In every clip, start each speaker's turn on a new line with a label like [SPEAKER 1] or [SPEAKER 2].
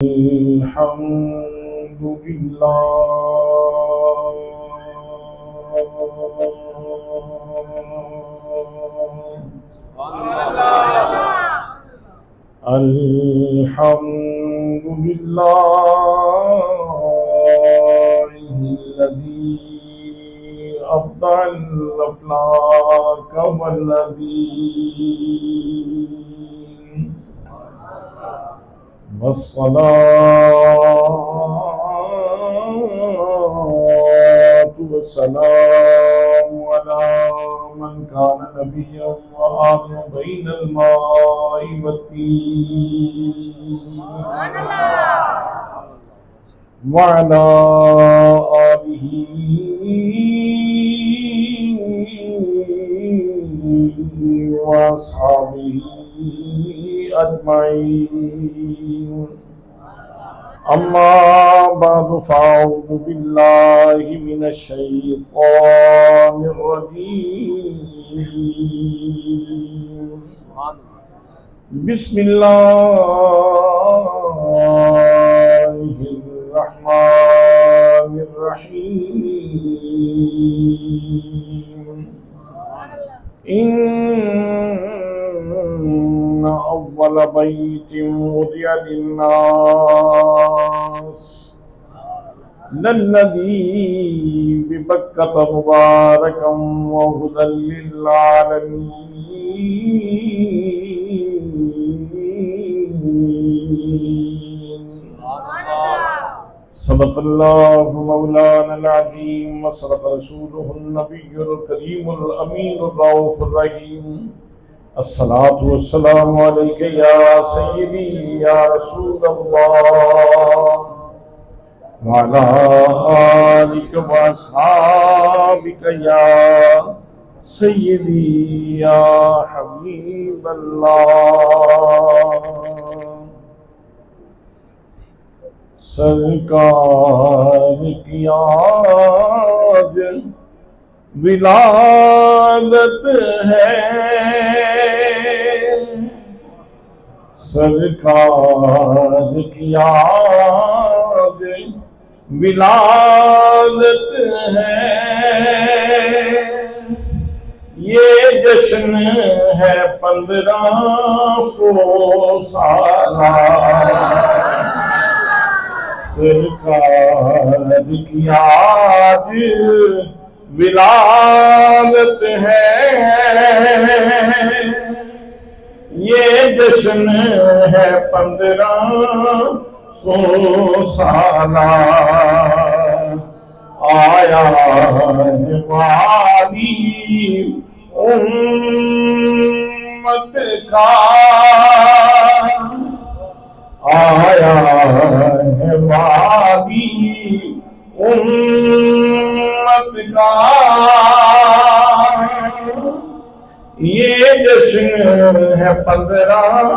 [SPEAKER 1] अल्हम्दुलिल्लाहिल्लज़ी अब्दअल अफ़लाक वल्नबीय्यीन वस्सलातु वस्सलामु अला मन कान नबिय्यन व आमन बैनल माइ वत्तीन व अला आलिही व अस्हाबिही अजमईन। अम्मा बअद फ़अऊज़ु बिल्लाहि मिनश शैतानिर रजीम। बिस्मिल्लाहिर रहमानिर रहीम। इन्ना अव्वल बैतिन वुदिअ लिन्नास लल्लज़ी बिबक्कत मुबारकम व हुदल लिल्लालमीन। सदक़ल्लाहु मौलानल अज़ीम व सदक़ रसूलुहुन नबियुल करीमुल अमीनुर रऊफ़ुर रहीम। अस्सलातु वस्सलामु अलैका या सय्यदी या रसूलल्लाह व अला आलिका व अस्हाबिका या सय्यदी या हबीबल्लाह। सरकार की आज विलादत है, सरकार की आज विलादत है। ये जश्न है 1500 साला, सरकार की आज विलादत है। ये जश्न है 1500 साला। आया है वाली उम्मत का, आया है वाली उम्मत का। ये जश्न है 1500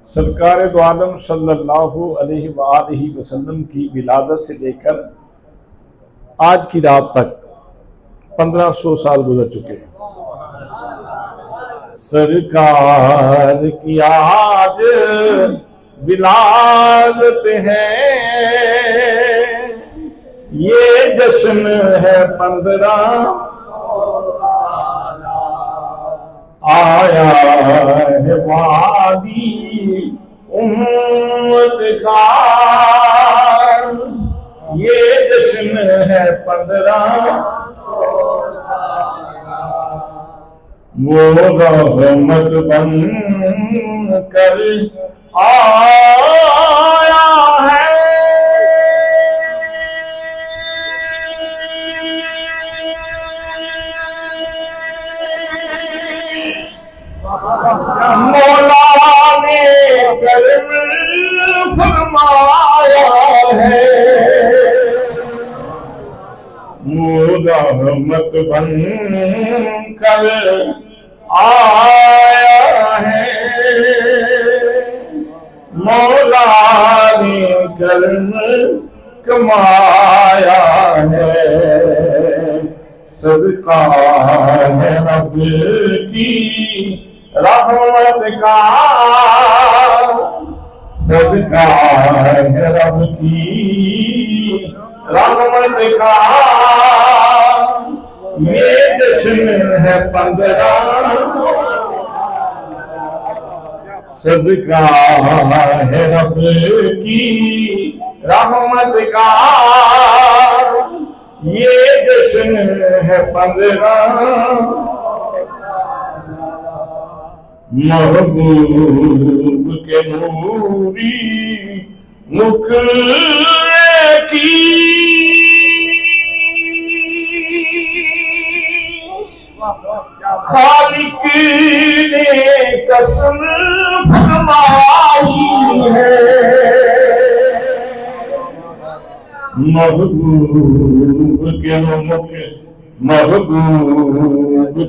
[SPEAKER 1] सरकार दो आलम सल्लल्लाहु अलैहि वालैहि वसल्लम की विलादत से लेकर आज की रात तक 1500 साल गुजर चुके हैं। सरकार की आज विलादत है। ये जश्न है 1500 साला। आया है वादी उम्मत का। ये जश्न है 1500 साला। वो रहमत बन कर आया है। मौला ने करम फरमाया है। वो रहमत बन कर आया है। मौला ने कर्म कमाया है। सदका है रब की रहमत का सदका है रब की रहमत का ये जश्न है 15 सदका है रब की रहमत का ये जश्न है 15 महबूब के नूरी मुखरे की खालिक ने कसम फरमाई है महबूब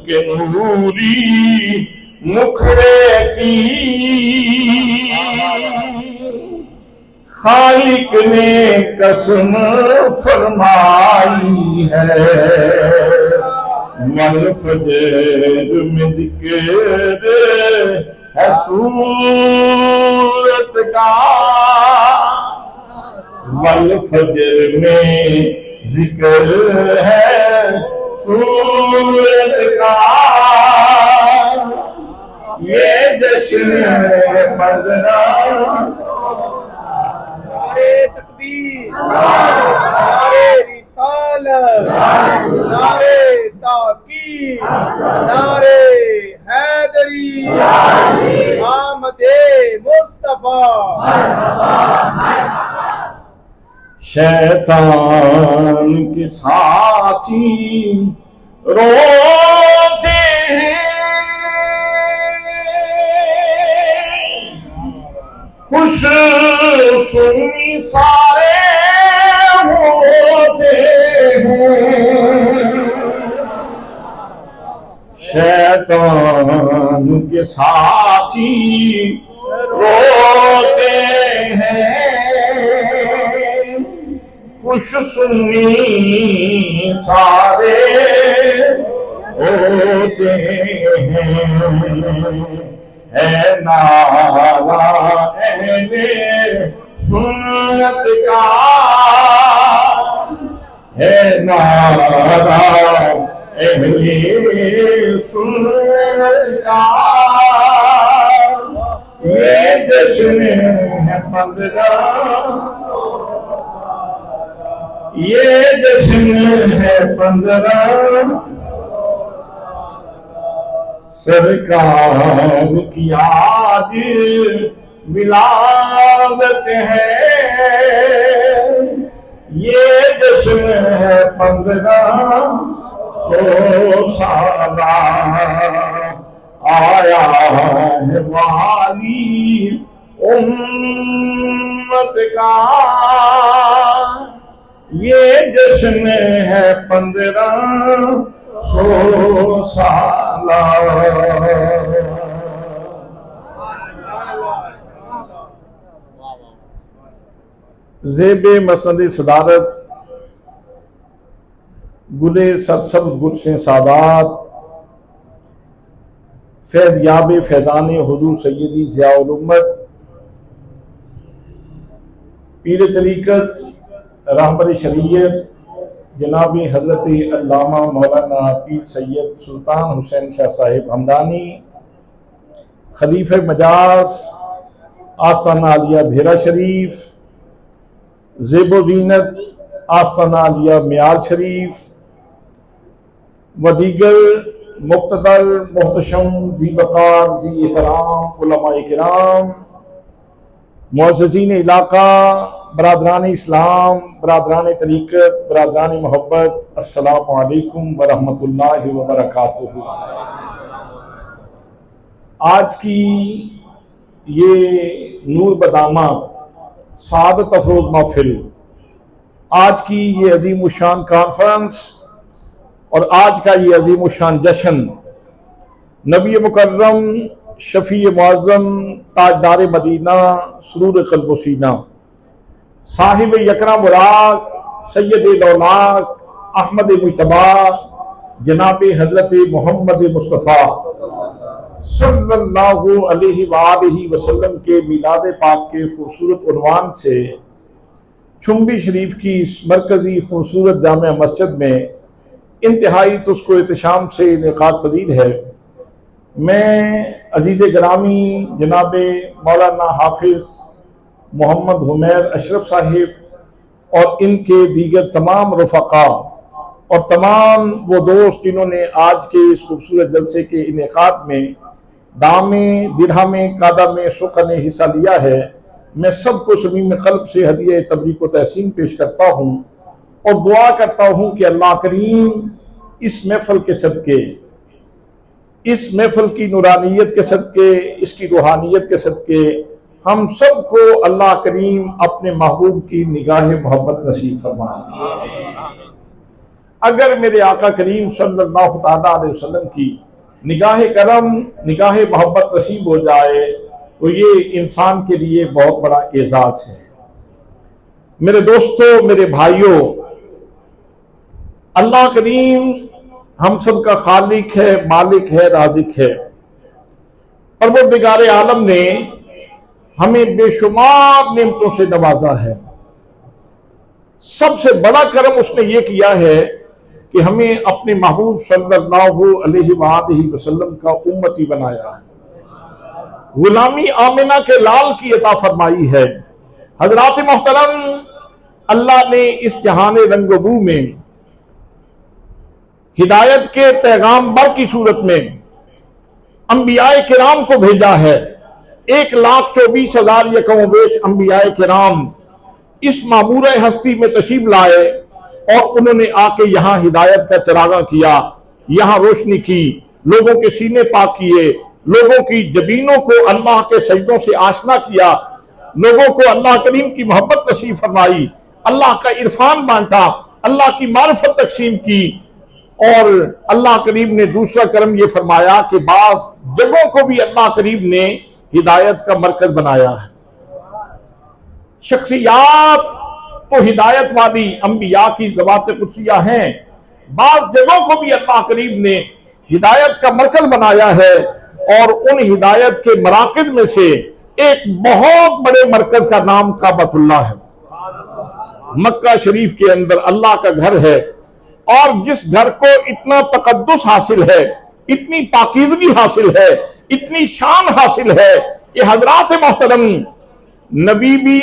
[SPEAKER 1] के नूरी मुखड़े की खालिक ने कसम फरमाई है मल फजर में जिक्र है सूरत का मल फजर में जिक्र है सूरत का ये जश्न है 15
[SPEAKER 2] नारे तकबीर नारे रिसालत नारे ताकीद नारे हैदरी आमदे मुस्तफा
[SPEAKER 1] शैतान के साथी रोते हैं खुश सुनी सारे होते हैं शैतान के साथी रोते हैं खुश सुनी सारे होते हैं है नारा अहले सुन्नत का है नारा अहले सुन्नत का ये जश्न है 15 ये जश्न है 15 सरकार की आज विलादत है ये जश्न है 1500 साला आया है वाली उम्मत का ये जश्न है 1500 साला ज़ेबे मसनद सदारत गुले सरसब्ज़ गुलशन सादात फैज़याब फैज़ान हुज़ूर सय्यदी ज़ियाउल उम्मत पीर तरीक़त रहबर शरीयत जनाब हज़रत अल्लामा मौलाना पीर सैयद सुल्तान हुसैन शाह साहिब हमदानी खलीफे मजाज आस्ताना आलिया भेरा शरीफ ज़ेबो ज़ीनत आस्ताना आलिया मियाल शरीफ व दीगर मुक़्तदर मोहतशम ज़ी वक़ार ज़ी एहतराम उलमाए किराम मुअज़्ज़िज़ीन इलाका बरादरान इस्लाम बरादरान तरीक़त बरादरान मोहब्बत अस्सलामु अलैकुम व रहमतुल्लाहि व बरकातुहू। आज की ये नूर बदामा सादत अफरोज़ महफिल, आज की ये अजीम शान कॉन्फ्रेंस और आज का ये अजीम शान जश्न नबी मुकर्रम शफी मुअज़्ज़म ताजदार मदीना सुरूर क़ल्ब व सीना साहिब यकरा मुराद सैयद लौलाक अहमद मुजतबा जनाब हज़रत मोहम्मद मुस्तफ़ा सल्लल्लाहु अलैहि वसल्लम के मिलाद पाक के खूबसूरत उन्वान से चुंबी शरीफ की इस मरकजी खूबसूरत जामिया मस्जिद में इंतहाई तुस्को एहतशाम से इनेकाद पजीर है। मैं अजीज़ ग्रामी जनाब मौलाना हाफिज मोहम्मद हुमैर अशरफ साहिब और इनके दीगर तमाम रफ़क़ा और तमाम वो दोस्त जिन्होंने आज के इस खूबसूरत जलसे के इनेकाद में दामे दिरहमे कादा में सुख ने हिस्सा लिया है, मैं सबको समीम क़ल्ब से हदिया तबरीक व तहसीन पेश करता हूँ और दुआ करता हूँ कि अल्लाह करीम इस महफिल के सदके, इस महफिल की नूरानियत के सदके, इसकी रूहानियत के सदके हम सबको अल्लाह करीम अपने महबूब की निगाह मोहब्बत नसीब फरमाए। अगर मेरे आका करीम सल्लल्लाहु अलैहि वसल्लम की निगाह करम, निगाह मोहब्बत नसीब हो जाए तो ये इंसान के लिए बहुत बड़ा एजाज है। मेरे दोस्तों, मेरे भाइयों, अल्लाह करीम हम सब का खालिक है, मालिक है, राज़िक है। परवरदिगार आलम ने हमें बेशुमार नेमतों से नवाजा है। सबसे बड़ा करम उसने ये किया है कि हमें अपने महबूब सल्लल्लाहु अलैहि वसल्लम का उम्मती बनाया है, गुलामी आमिना के लाल की अता फरमाई है। हजरात मोहतरम, अल्लाह ने इस जहान रंगबू में हिदायत के पैगाम्बर की सूरत में अंबियाए किराम को भेजा है। 1,24,000 यकमोबेश अंबियाए किराम इस मामूर हस्ती में तशरीफ लाए और उन्होंने आके यहाँ हिदायत का चरागा किया, यहाँ रोशनी की, लोगों के सीने पाक किए, लोगों की जबीनों को अल्लाह के सजदों से आशना किया, लोगों को अल्लाह करीम की मोहब्बत नसीब फरमाई, अल्लाह का इरफान बांटा, अल्लाह की मारिफत तकसीम की। और अल्लाह करीम ने दूसरा करम यह फरमाया कि बास जगहों को भी अल्लाह करीम ने हिदायत का मरकज बनाया है। शख्सियात तो हिदायत वाली अंबिया की ज़वात कुदसिया हैं, बास जगहों को भी अल्लाह करीम ने हिदायत का मरकज बनाया है। और उन हिदायत के मराकिज में से एक बहुत बड़े मरकज का नाम काबतुल्लाह है। मक्का शरीफ के अंदर अल्लाह का घर है और जिस घर को इतना तकद्दुस हासिल है, इतनी पाकीज़गी हासिल है, इतनी शान हासिल है कि हजरात मोहतरम नबी भी,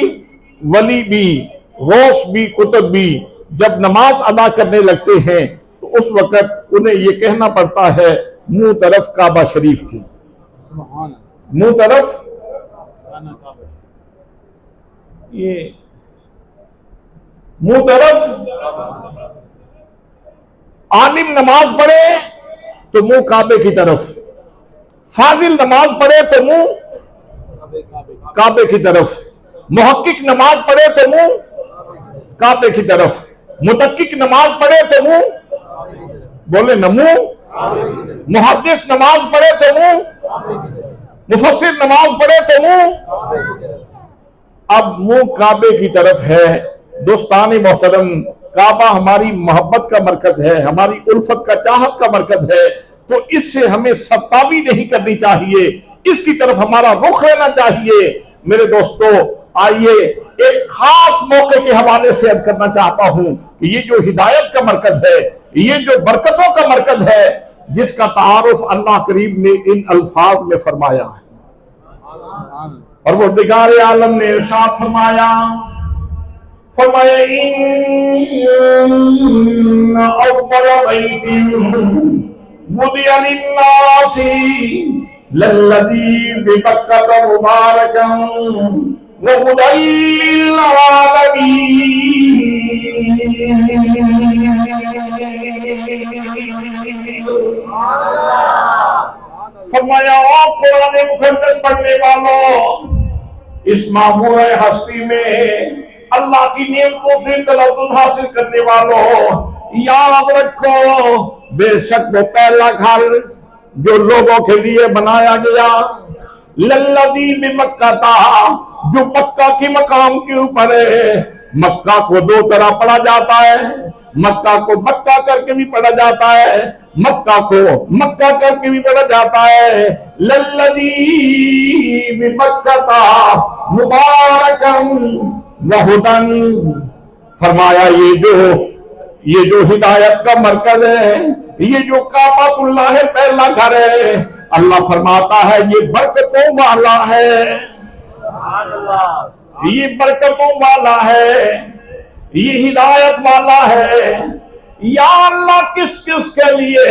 [SPEAKER 1] वली भी, गौस भी, कुतुब भी जब नमाज अदा करने लगते हैं तो उस वक्त उन्हें यह कहना पड़ता है मुंह तरफ काबा शरीफ की, मुंह तरफ ये मुंह तरफ। आलिम नमाज पढ़े तो मुंह काबे की तरफ, फाजिल नमाज पढ़े तो मुंह काबे की तरफ, मुहक्किक नमाज पढ़े तो मुंह काबे की तरफ, मुतक्किक नमाज पढ़े तो मुंह, बोले न मुंह, मुहद्दिस नमाज पढ़े तो मुंह, मुफस्सिर नमाज पढ़े तो मुंह। अब मुंह काबे की तरफ है। दोस्तान मोहतरम, काबा हमारी मोहब्बत का मरकज है, हमारी उल्फत का, चाहत का मरकज है, तो इससे हमें सत्तावी नहीं करनी चाहिए, इसकी तरफ हमारा रुख रहना चाहिए। मेरे दोस्तों, आइए एक खास मौके के हवाले से अर्ज करना चाहता हूं कि ये जो हिदायत का मरकज है, ये जो बरकतों का मरकज है, जिसका तारुफ अल्लाह करीम ने इन अल्फाज में फरमाया है। और वो दिगार आलम ने इरशाद फरमाया, इन्ना अव्वल बैतिन वुदिअ लिन्नासी लल्लज़ी बिबक्कता मुबारकन व हुदल लिल आलमीन। फरमाया, कुरान मुकद्दस पढ़ने वालों, इस मामूर हस्ती में अल्लाह की नेमतों से तलव्वुज़ हासिल करने वालों, याद रखो बेशक वो पहला घर जो लोगों के लिए बनाया गया, लल्लज़ी बिमक्का था, जो मक्का की मकाम के ऊपर है। मक्का को दो तरह पढ़ा जाता है, मक्का को मक्का करके भी पढ़ा जाता है, मक्का को मक्का करके भी पढ़ा जाता है। लल्लज़ी बिमक्कता मुबारकन वहुदन, फरमाया ये जो हिदायत का मरकज है, ये जो काबतुल्लाह है, पहला घर है, अल्लाह फरमाता है ये बरकतों वाला है, ये बरकतों वाला है, ये हिदायत वाला है। या अल्लाह किस किस के लिए?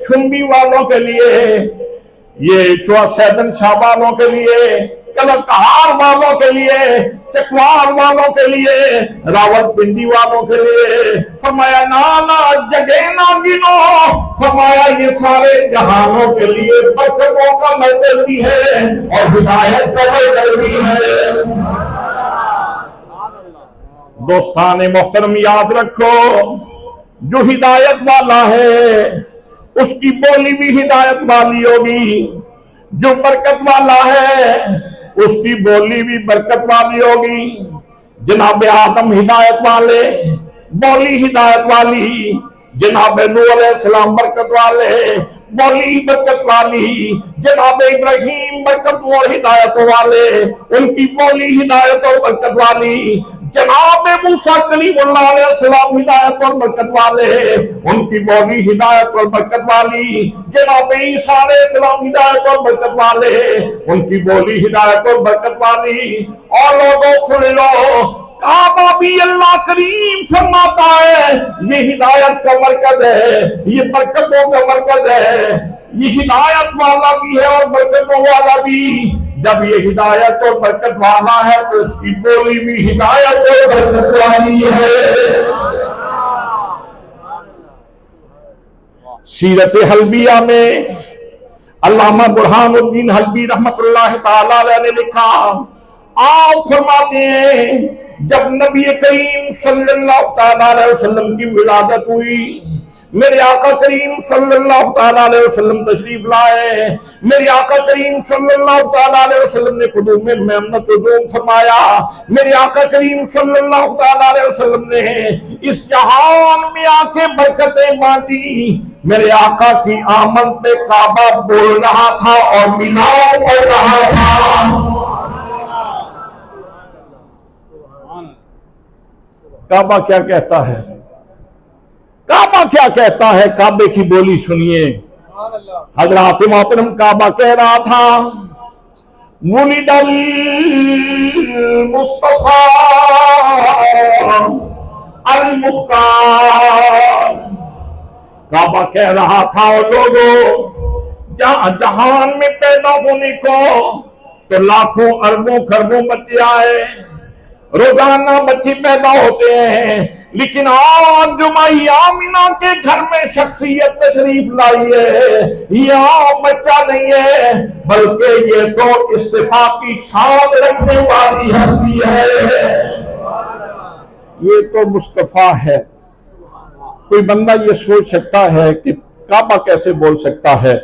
[SPEAKER 1] छुंबी वालों के लिए, ये सैदन शाह वालों के लिए, कलकहार वालों के लिए, चकवार वालों के लिए, रावलपिंडी वालों के लिए। फरमाया नाना जगह ना गिनो, फरमाया ये सारे जहानों के लिए बरकतों का मंजिल भी है और हिदायत का मंजिल भी है। दोस्ताने मोहतरम याद रखो, जो हिदायत वाला है उसकी बोली भी हिदायत वाली होगी, जो बरकत वाला है उसकी बोली भी बरकत वाली होगी। जनाब आदम हिदायत वाले, बोली हिदायत वाली, जनाब नूह अलैहिस्सलाम बरकत वाले, बोली बरकत वाली, जनाब इब्राहीम बरकत और हिदायत वाले, उनकी बोली हिदायत और बरकत वाली, जनाब मूसा कलीमुल्लाह अलैहिस्सलाम हिदायत और बरकत वाले, उनकी बोली हिदायत और बरकत वाली, जनाब ईसा अलैहिस्सलाम हिदायत और बरकत वाले, उनकी बोली हिदायत और बरकत वाली। और लोगों सुन लो, काबा भी अल्लाह करीम फरमाता है ये हिदायत का मरकज है, ये बरकतों का मरकज है, ये हिदायत वाला भी है और बरकतों वाला भी। जब ये हिदायत और बरकत वाला है तो इसकी बोली भी हिदायत और बरकत वाली है। सीरत हल्बिया में अल्लामा बुरहानुद्दीन हल्बी रहमतुल्लाह ताला अलैह ने लिखा, आप फरमाते हैं जब नबी करीम सल्लल्लाहु ताला अलैहि वसल्लम की विलादत हुई, मेरे आका करीम सल्लल्लाहु ताला अलैहि वसल्लम तशरीफ लाए, मेरे आका करीम सल्लल्लाहु ताला अलैहि वसल्लम ने कुदूम में मेमनत उदूम फरमाया, मेरे आका करीम सल्लल्लाहु ताला अलैहि वसल्लम ने इस जहान में आके बरकतें बांटी। मेरे आका की आमद पे काबा बोल रहा था और मिलाओ बोल रहा था। काबा क्या कहता है? काबा क्या कहता है? काबे की बोली सुनिए। हजरात मोहतरम काबा कह रहा था, मुलिदल मुस्तफा अल मुख्तार। काबा कह रहा था, और लोगों जहान में पैदा होने को तो लाखों अरबों खरबों बच्चे आए, रोजाना बच्चे पैदा होते हैं, लेकिन आज जो माई आमिना के घर में शख्सियत तशरीफ लाई है, ये आम बच्चा नहीं है, बल्कि ये तो इस्तिफा की शान रखने वाली हस्ती है, ये तो मुस्तफा है। कोई बंदा ये सोच सकता है कि काबा कैसे बोल सकता है?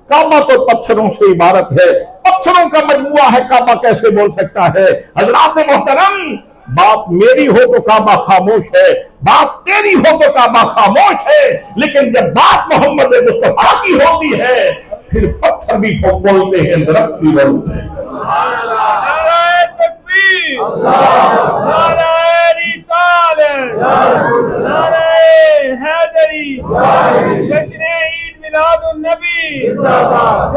[SPEAKER 1] काबा तो पत्थरों से इबारत है, पत्थरों का मजमुआ है, काबा कैसे बोल सकता है? हजरात मोहतरम, बात मेरी हो तो काबा खामोश है, बात तेरी हो तो काबा खामोश है, लेकिन जब बात मोहम्मद मुस्तफा की होती है फिर पत्थर भी बोलते हैं, दरख्त भी बोलते हैं।
[SPEAKER 2] नारे तकबीर, नारे रिसालत, नारे हैदरी, जश्न ईद मिलादुन नबी,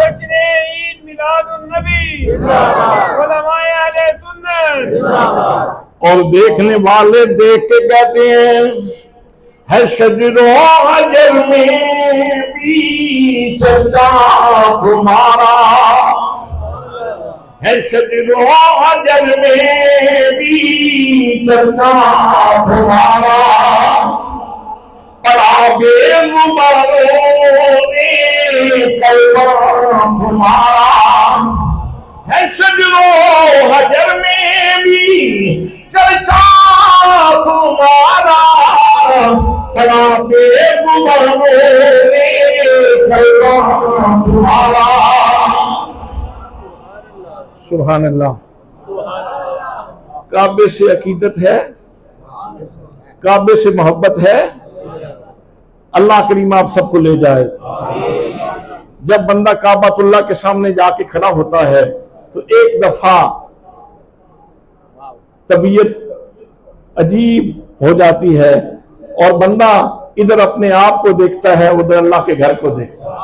[SPEAKER 2] जश्न ईद मिलादुन नबी, उलमाए अहले सुन्नत।
[SPEAKER 1] और देखने वाले देख के कहते हैं, है शजरो अजर में भी चर्चा तुम्हारा, है शजरो अजर में भी चर्चा तुम्हारा, पड़ा बेजुबानों ने कलमा तुम्हारा, है शजरो अजर में भी चर्चा तुम्हारा, पड़ा बेजुबानों ने कलमा तुम्हारा। सुभान अल्लाह। काबे से अकीदत है, काबे से मोहब्बत है। अल्लाह करीम आप सबको ले जाए। जब बंदा काबतुल्लाह के सामने जाके खड़ा होता है तो एक दफा तबीयत अजीब हो जाती है और बंदा इधर अपने आप को देखता है, उधर अल्लाह के घर को देखता है।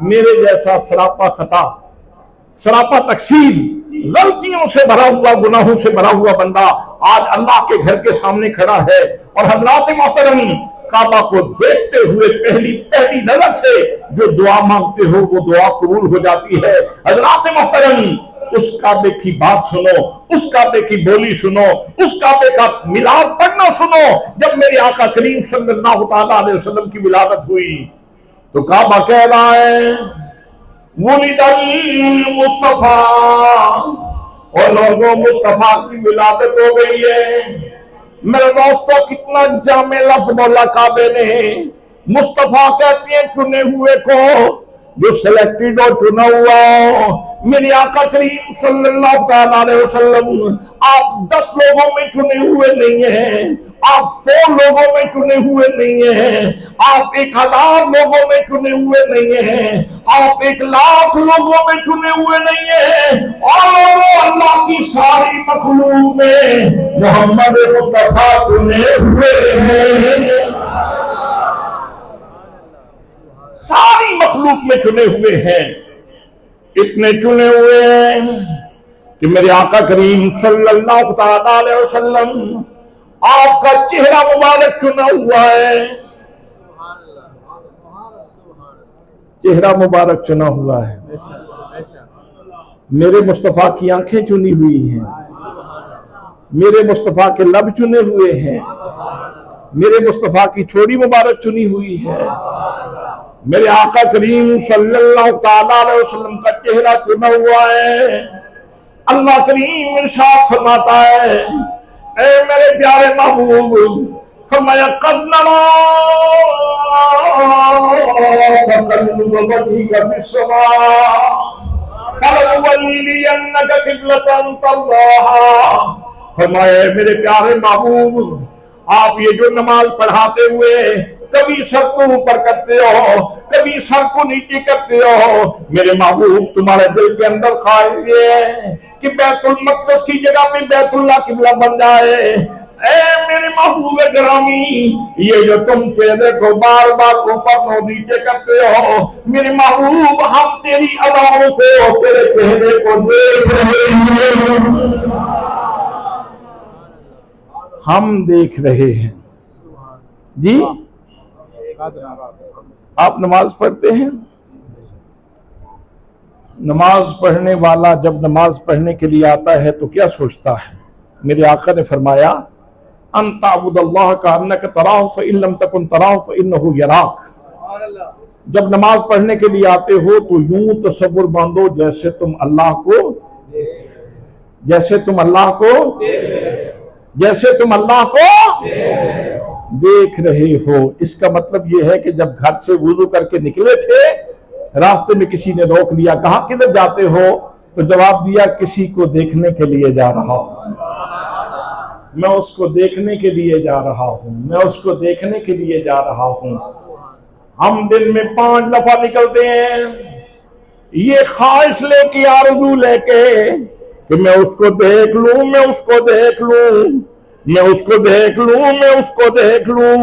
[SPEAKER 1] मेरे जैसा सरापा खता, सरापा तकसीर, गलतियों से भरा हुआ, गुनाहों से भरा हुआ बंदा आज अल्लाह के घर के सामने खड़ा है और हज़रात मोहतरम काबा को देखते हुए पहली नजर से जो दुआ मांगते हो वो दुआ कबूल हो जाती है। हज़रात मोहतरम उस काबे की बात सुनो, उस काबे की बोली सुनो, उस काबे का मिलाद पढ़ना सुनो। जब मेरे आका करीम सल्लल्लाहु अलैहि वसल्लम की विलादत हुई तो काबा कह रहा है वुलिदल मुस्तफा, और लोगों मुस्तफा की विलादत हो गई है। मेरे दोस्तों कितना जामे लफ्ज़ बोला काबे ने। मुस्तफा कहती है चुने हुए को, जो सिलेक्टेड और चुना हुआ। मेरे आका करीम सल्लल्लाहु अलैहि वसल्लम आप 10 लोगों में चुने हुए नहीं हैं, आप 100 लोगों में चुने हुए नहीं हैं, आप 1000 लोगों में चुने हुए नहीं हैं, आप 1,00,000 लोगों में चुने हुए नहीं हैं। और अल्लाह की सारी मखलूक में मोहम्मद मुस्तफा चुने हुए हैं, सारी मखलूक में चुने हुए हैं। इतने चुने हुए हैं कि मेरे आका करीम सल्लल्लाहु अलैहि वसल्लम आपका चेहरा मुबारक चुना हुआ है, चेहरा मुबारक चुना हुआ है। मेरे मुस्तफा की आंखें चुनी हुई हैं, मेरे मुस्तफा के लब चुने हुए हैं, मेरे मुस्तफा की छोड़ी मुबारक चुनी हुई है। मेरे आका करीम सल्लल्लाहु अलैहि वसल्लम का चेहरा चुना हुआ है। अल्लाह करीम इरशाद फरमाता है, ए मेरे प्यारे महबूब, फरमाया कद नरा फरमाया मेरे प्यारे महबूब, आप ये जो नमाज पढ़ाते हुए कभी सर को ऊपर करते हो, कभी सर को नीचे करते हो, मेरे महबूब तुम्हारे दिल के अंदर ख्वाहिश ये है कि बैतुल मक़दस की जगह पे बैतुल्लाह किबला बन जाए। ए मेरे महबूब गिरामी, ये जो तुम चेहरे को बार बार ऊपर और नीचे करते हो, मेरे महबूब हम तेरी अदाओं को, तेरे चेहरे को देख रहे हैं, हम देख रहे हैं। जी आप नमाज पढ़ते हैं? नमाज पढ़ने वाला जब नमाज पढ़ने के लिए आता है तो क्या सोचता है? मेरे आका ने फरमाया अंताबुदल्लाह का अन्नक तराह फ़इन लम तकुन तराह फ़इन्नहु यराक। जब नमाज पढ़ने के लिए आते हो तो यूं तसव्वुर बांधो जैसे तुम अल्लाह को, जैसे तुम अल्लाह को, जैसे तुम अल्लाह को देख रहे हो। इसका मतलब यह है कि जब घर से वुज़ू करके निकले थे, रास्ते में किसी ने रोक लिया, कहा किधर जाते हो? तो जवाब दिया किसी को देखने के लिए जा रहा हूं, मैं उसको देखने के लिए जा रहा हूं, मैं उसको देखने के लिए जा रहा हूं। हम दिन में 5 दफा निकलते हैं ये ख्वाहिश लेके, आरज़ू लेके कि मैं उसको देख लूं, मैं उसको देख लूं, मैं उसको देख लूं, मैं उसको देख लूं।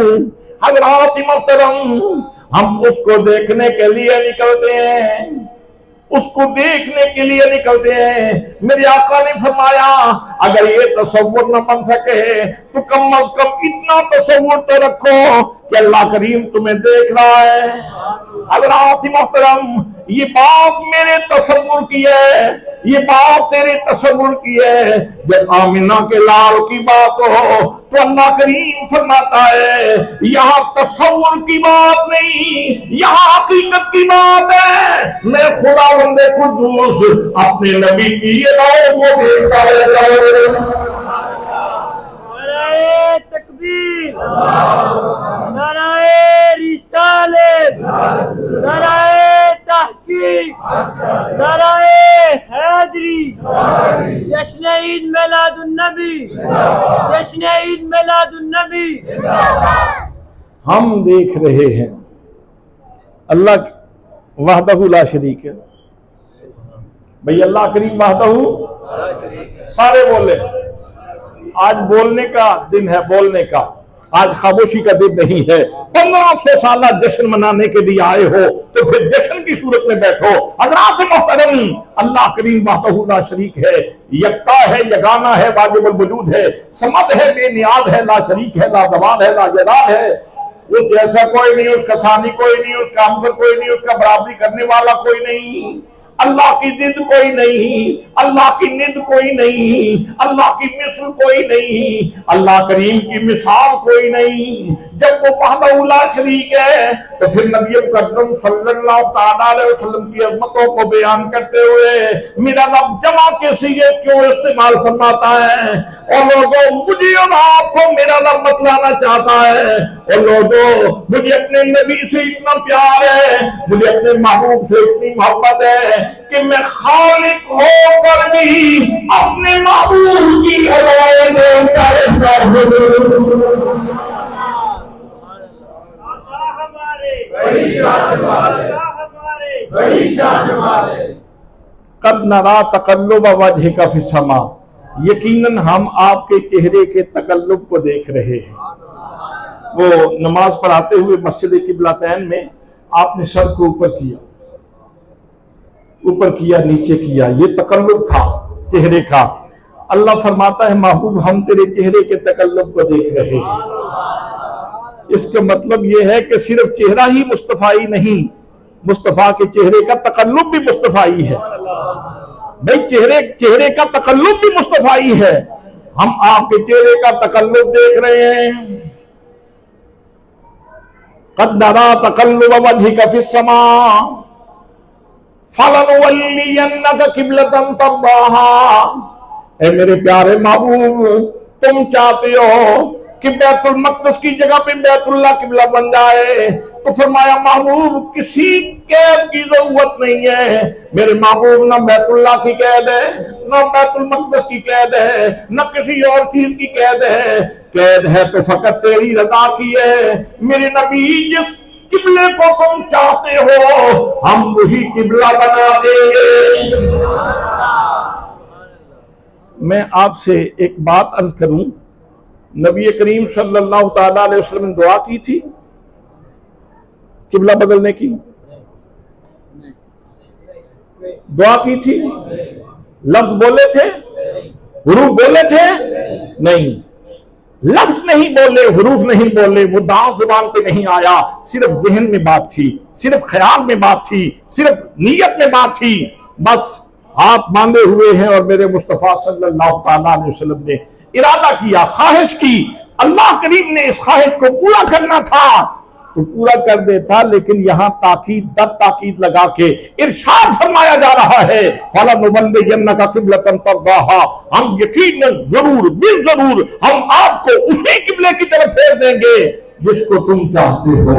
[SPEAKER 1] हज़रात मोहतरम, हम उसको देखने के लिए निकलते हैं, उसको देखने के लिए निकलते हैं। मेरे आका ने फरमाया अगर ये तसव्वुर न बन सके तो कम अज कम इतना तसव्वुर तो रखो कि अल्लाह करीम तुम्हें देख रहा है। हज़रात मोहतरम, ये बात मेरे तसव्वुर की है, ये बात तेरे तसव्वुर की है। जब आमिना के लाल की बात हो तो अल्लाह करीम फरमाता है यहाँ तसव्वुर की बात नहीं, यहाँ हकीकत की बात है। मैं खुदा बंदे कुद्दूस अपने नबी की ये बात को देखता रहता हूं।
[SPEAKER 2] नारे तकबीर, नारे रिसालत, नारे तहकीक, नारे हैदरी, जश्न ईद मिलादुन नबी, जश्न ईद मिलादुन नबी।
[SPEAKER 1] हम देख रहे हैं। अल्लाह वहदहू ला शरीक है। भाई अल्लाह करीम वहदहू सारे बोले। आज बोलने का दिन है, बोलने का। आज खामोशी का दिन नहीं है। 1500 साल जश्न मनाने के लिए आए हो तो फिर जश्न की सूरत में बैठो। हज़रात मोहतरम, अल्लाह करीम वहदहू ला शरीक है, यक्ता है, यगाना है, वाजिबुल वजूद है, समद है, बेनियाज है, ला शरीक है, ला ज़मान है, ला जलाल है। वो जैसा कोई नहीं, उसका सानी कोई नहीं, उसका हमसर कोई नहीं, उसका बराबरी करने वाला कोई नहीं। अल्लाह की जिद कोई नहीं, अल्लाह की निद कोई नहीं, अल्लाह की मिसल कोई नहीं, अल्लाह करीम की मिसाल कोई नहीं। जब वो वहदहू ला शरीक है तो फिर नबी मुकद्दम सल्लल्लाहु अलैहि वसल्लम की अज़मतों को बयान करते हुए मेरा रब जमा के सीगे क्यों इस्तेमाल फरमाता है। और लोगों, मुझे और आपको मेरा रब बतलाना चाहता है। और लोगों, मुझे अपने नबी से इतना प्यार है, मुझे अपने महबूब से इतनी मोहब्बत है कि मैं खालिक होकर भी अपने महबूब की हवाएं देता हूं। कद नरा तकल्लुब वजहिका फिस्समा, यकीनन हम आपके चेहरे के तकल्लुब को देख रहे हैं। वो नमाज पढ़ाते हुए मस्जिद किबलतैन में आपने सर को ऊपर किया, ऊपर किया, नीचे किया, ये तकल्लुब था चेहरे का। अल्लाह फरमाता है महबूब हम तेरे चेहरे के तकल्लुब को देख रहे हैं। इसका मतलब यह है कि सिर्फ चेहरा ही मुस्तफाई नहीं, मुस्तफा के चेहरे का तकल्लुब भी मुस्तफाई है। भाई चेहरे का तकल्लुब भी मुस्तफाई है। हम आपके चेहरे का तकल्लुब देख रहे हैं। क़द नरा तक़ल्लुब वजहिका फिस्समा फलनुवल्लियन्नका क़िबलतन तर्दाहा। ऐ मेरे प्यारे महबूब, तुम चाहते हो कि बैतुल मक़दस की जगह पे बैतुल्लाह किबला बन जाए, तो फरमाया महबूब किसी कैद की जरूरत नहीं है। मेरे महबूब ना बैतुल्लाह की कैद है, ना बैतुल मक़दस की कैद है, ना किसी और चीज की कैद है। कैद है तो फकत तेरी रज़ा की है। मेरे नबी, जिस किबले को तुम चाहते हो हम वही किबला बना देंगे। मैं आपसे एक बात अर्ज करूं, नबी करीम सल्लल्लाहु ताला अलैहि वसल्लम ने दुआ की थी किबला बदलने की? दुआ की थी? लफ्ज बोले थे? हुरूफ बोले थे? नहीं, लफ्ज नहीं बोले, हुरूफ नहीं बोले, वो दांव जुबान पे नहीं आया। सिर्फ ज़हन में बात थी, सिर्फ ख्याल में बात थी, सिर्फ नीयत में बात थी। बस हाथ बांधे हुए हैं और मेरे मुस्तफा सल्लल्लाहु ताला अलैहि वसल्लम ने इरादा किया, ख्वाहिश की। अल्लाह करीम ने इस ख्वाहिश को पूरा करना था तो पूरा कर देता, लेकिन यहां ताकीद दर ताकीद लगा के इरशाद फरमाया जा रहा है, फलनुवल्लियन्नका क़िबलतन तर्दाहा। हम यकीनन जरूर बिल जरूर हम आपको उसी किबले की तरफ फेर देंगे जिसको तुम चाहते हो।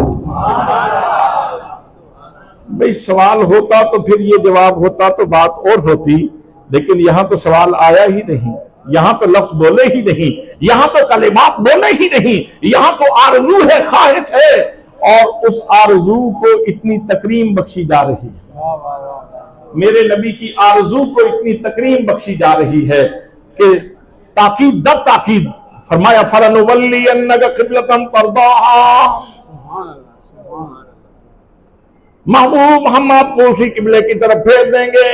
[SPEAKER 1] भाई सवाल होता तो फिर ये जवाब होता तो बात और होती, लेकिन यहां तो सवाल आया ही नहीं, यहां तो लफ्ज बोले ही नहीं, यहां तो कलिमात बोले ही नहीं, यहां तो आरज़ू है, ख्वाहिश है, और उस आरज़ू को इतनी तकरीम बख्शी जा रही है। मेरे नबी की आरज़ू को इतनी तकरीम बख्शी जा रही है कि ताकीद दर ताकीद फरमाया, फलनुवल्लियन्नका क़िबलतन तर्दाहा। महबूब हम आपको उसी किबले की तरफ फेर देंगे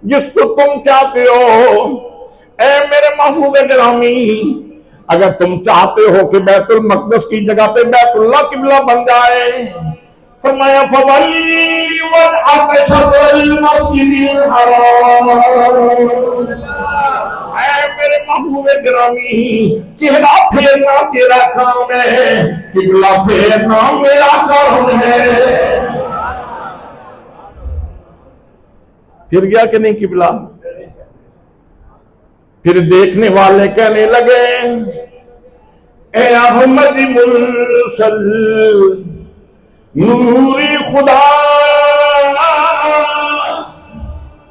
[SPEAKER 1] जिसको तुम चाहते हो। ऐ मेरे महबूब गिरामी, अगर तुम चाहते हो कि बैतुल मक़दस की जगह पे बैतुल्लाह किबला बन जाए, फरमाया फवल्ली वजहका शत्रुल मस्जिदिल हराम। ऐ मेरे महबूब गिरामी, चेहरा फेरना तेरा काम है, किबला फेरना मेरा काम है। फिर गया कि नहीं किबला? फिर देखने वाले कहने लगे, ए अहमद मुरसल नूरी खुदा,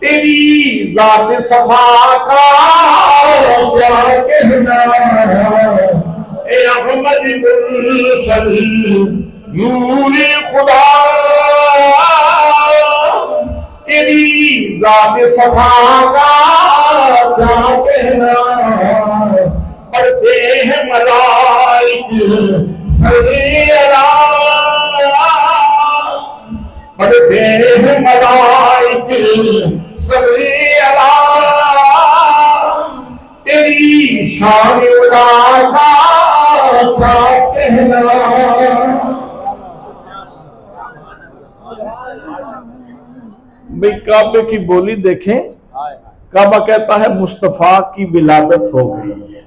[SPEAKER 1] तेरी जात सफा का क्या कहना। ए अहमद मुरसल नूरी खुदा तेरी जात सफा का क्या कहना, पढ़ते हैं मलाइक सल्ली अला, पढ़ते हैं मलाइक सल्ली अला, तेरी शान उला का क्या कहना। भाई काबे की बोली देखें, काबा कहता है मुस्तफा की विलादत हो गई है,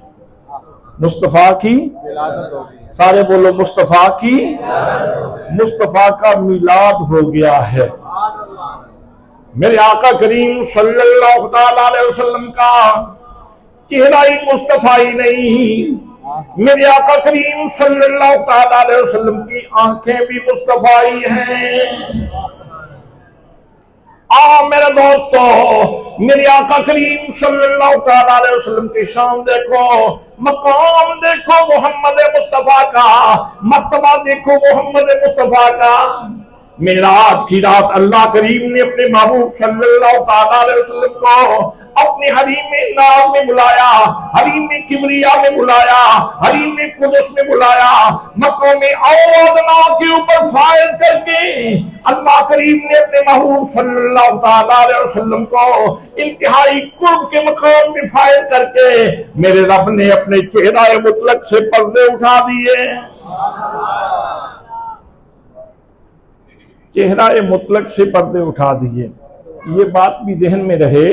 [SPEAKER 1] मुस्तफा की विलादत हो गई। सारे बोलो मुस्तफा की, मुस्तफा का मिलाद हो गया है। मेरे आका करीम सल्लल्लाहु अलैहि वसल्लम का चेहरा ही मुस्तफाई नहीं, मेरे आका करीम सल्लल्लाहु अलैहि वसल्लम की आंखें भी मुस्तफाई हैं। मेरे दोस्तों, मेरे आका करीम सल्लल्लाहु अलैहि वसल्लम की शान देखो, मकाम देखो मोहम्मद मुस्तफा का, मर्तबा देखो मोहम्मद मुस्तफा का। मेराज की रात अल्लाह करीम ने अपने महबूब सल्लल्लाहु अलैहि वसल्लम को अपने हरीम में नाज में बुलाया, हरीम में किबरिया में बुलाया, हरीम में कुदस में बुलाया, मक्कों में औदना के ऊपर फायद करके अल्लाह करीम ने अपने महबूब सल्लल्लाहु अलैहि वसल्लम को इंतहाई कुर्ब के मकाम में फायद करके मेरे रब ने अपने चेहरा मुतलक से पर्दे उठा दिए। चेहरा मुतलक से पर्दे उठा दिए। ये बात भी जहन में रहे,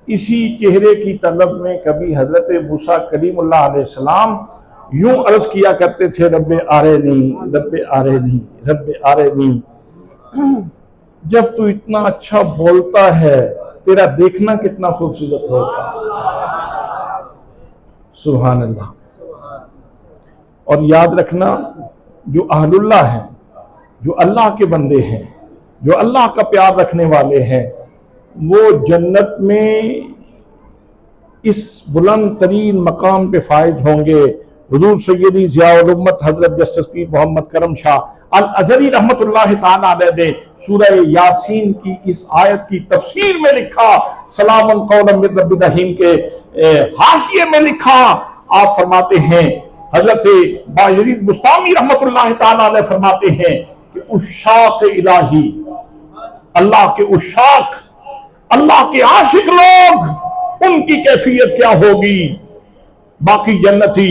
[SPEAKER 1] इसी चेहरे की तलब में कभी हजरत मूसा कलीमुल्लाह अलैहिस्सलाम यूं अर्ज किया करते थे, रब्बे आरेनी, रब्बे आरेनी, रब्बे आरेनी। जब तू इतना अच्छा बोलता है, तेरा देखना कितना खूबसूरत होगा। सुभान अल्लाह। और याद रखना, जो अहलुल्लाह हैं, जो अल्लाह के बंदे हैं, जो अल्लाह का प्यार रखने वाले हैं, वो जन्नत में इस बुलंद तरीन मकाम पे फायज होंगे। हुजूर सैयदी ज़ियाउल उम्मत हजरत जस्टिस पीर मोहम्मद करम शाह अल अज़हरी रहमतुल्लाह ताला अलैह सूरह यासीन की इस आयत की तफसीर में लिखा, सलामुन कौलन मिन रब्बिर रहीम के हाशिये में लिखा, आप फरमाते हैं, हजरत बायजीद बुस्तामी रहमतुल्लाह ताला अलैह फरमाते हैं कि उशाक इलाही, अल्लाह के उशाक, अल्लाह के आशिक लोग, उनकी कैफियत क्या होगी। बाकी जन्नती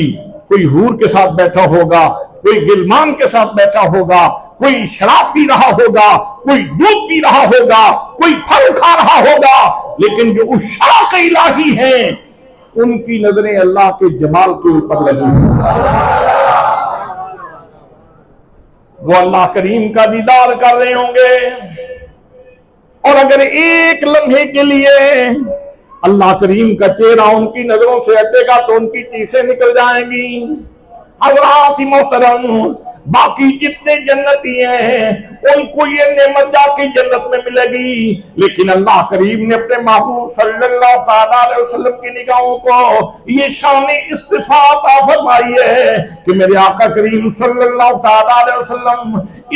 [SPEAKER 1] कोई हूर के साथ बैठा होगा, कोई गिलमान के साथ बैठा होगा, कोई शराब पी रहा होगा, कोई दूध पी रहा होगा, कोई फल खा रहा होगा, लेकिन जो उशाक इलाही हैं, उनकी नजरें अल्लाह के जमाल के ऊपर लगी। वो अल्लाह करीम का दीदार कर रहे होंगे, और अगर एक लम्हे के लिए अल्लाह करीम का चेहरा उनकी नजरों से हटेगा तो उनकी चीखें निकल जाएंगी। हज़रात मोहतरम, बाकी जितने जन्नती हैं उनको ये नेमत जाके जन्नत में मिलेगी, लेकिन अल्लाह करीम ने अपने महबूब सल्लल्लाहु अलैहि वसल्लम की निगाहों को ये शान इस्तिफात फरमाई है कि मेरे आका करीम सल्लल्लाहु अलैहि वसल्लम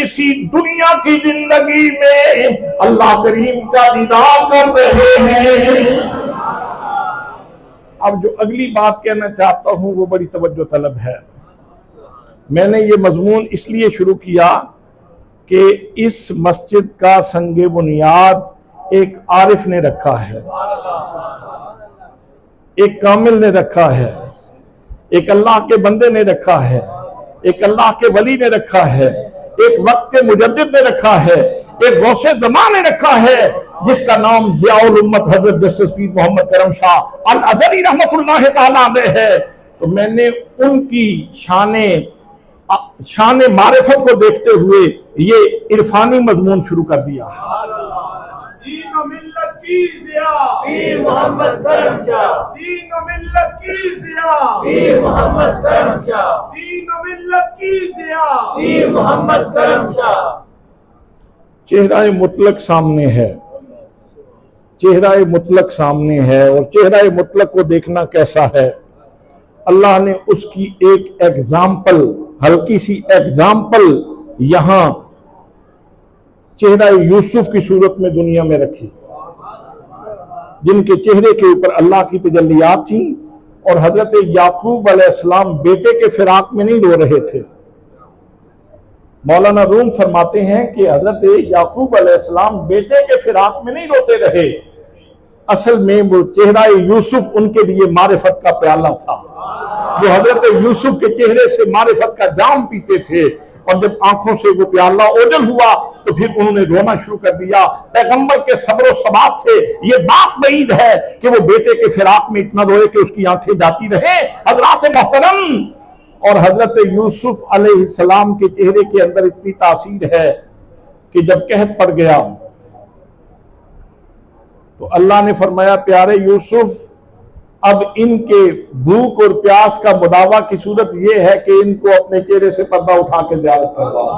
[SPEAKER 1] इसी दुनिया की जिंदगी में अल्लाह करीम का दीदार कर रहे हैं। अब जो अगली बात कहना चाहता हूं वो बड़ी तवज्जो तलब है। मैंने ये मजमून इसलिए शुरू किया कि इस मस्जिद का संगे बुनियाद एक आरिफ ने रखा है, एक कामिल ने रखा है, एक अल्लाह के बंदे ने रखा है, एक अल्लाह के वली ने रखा है, एक वक्त के मुजद्दिद ने रखा है, एक गौसे ज़मान ने रखा है, जिसका नाम ज़ियाउल उम्मत हज़रत जस्टिस पीर मोहम्मद करम शाह अल अज़हरी रहमतुल्लाह ताला अलैह है। तो मैंने उनकी शान मारिफत को देखते हुए ये इरफानी मजमून शुरू कर दिया।
[SPEAKER 3] दीन और मिल्लत की ज़िया
[SPEAKER 2] पीर मोहम्मद करम शाह,
[SPEAKER 3] दीन और मिल्लत की ज़िया
[SPEAKER 2] पीर मोहम्मद करम शाह,
[SPEAKER 3] दीन और मिल्लत की ज़िया
[SPEAKER 2] पीर मोहम्मद करम शाह।
[SPEAKER 1] चेहरा मुतलक सामने है, चेहरा मुतलक सामने है, और चेहरा मुतलक को देखना कैसा है। अल्लाह ने उसकी एक एग्जाम्पल, हल्की सी एग्जाम्पल यहां चेहरा यूसुफ की सूरत में दुनिया में रखी, जिनके चेहरे के ऊपर अल्लाह की तजल्लियात थी। और हजरत याकूब अलैहिस्सलाम बेटे के फिराक में नहीं रो रहे थे। मौलाना रूम फरमाते हैं कि हजरत याकूब अलैहिस्सलाम बेटे के फिराक में नहीं रोते रहे, असल में वो चेहरा यूसुफ उनके लिए मारिफत का प्याला था। वो हजरत यूसुफ के चेहरे से मारिफत का जाम पीते थे, और जब आंखों से वो प्याला ओझल हुआ तो फिर उन्होंने रोना शुरू कर दिया। पैगंबर के सब्र सबात से ये बात बईद है कि वो बेटे के फिराक में इतना रोए कि उसकी आंखें जाती रहे। हजरात मोहतरम, और हजरत यूसुफ अलैहिस्सलाम के चेहरे के अंदर इतनी तासीर है कि जब कहत पड़ गया तो अल्लाह ने फरमाया, प्यारे यूसुफ, अब इनके भूख और प्यास का मुदावा की सूरत यह है कि इनको अपने चेहरे से पर्दा उठा के ज़ियारत करवाओ।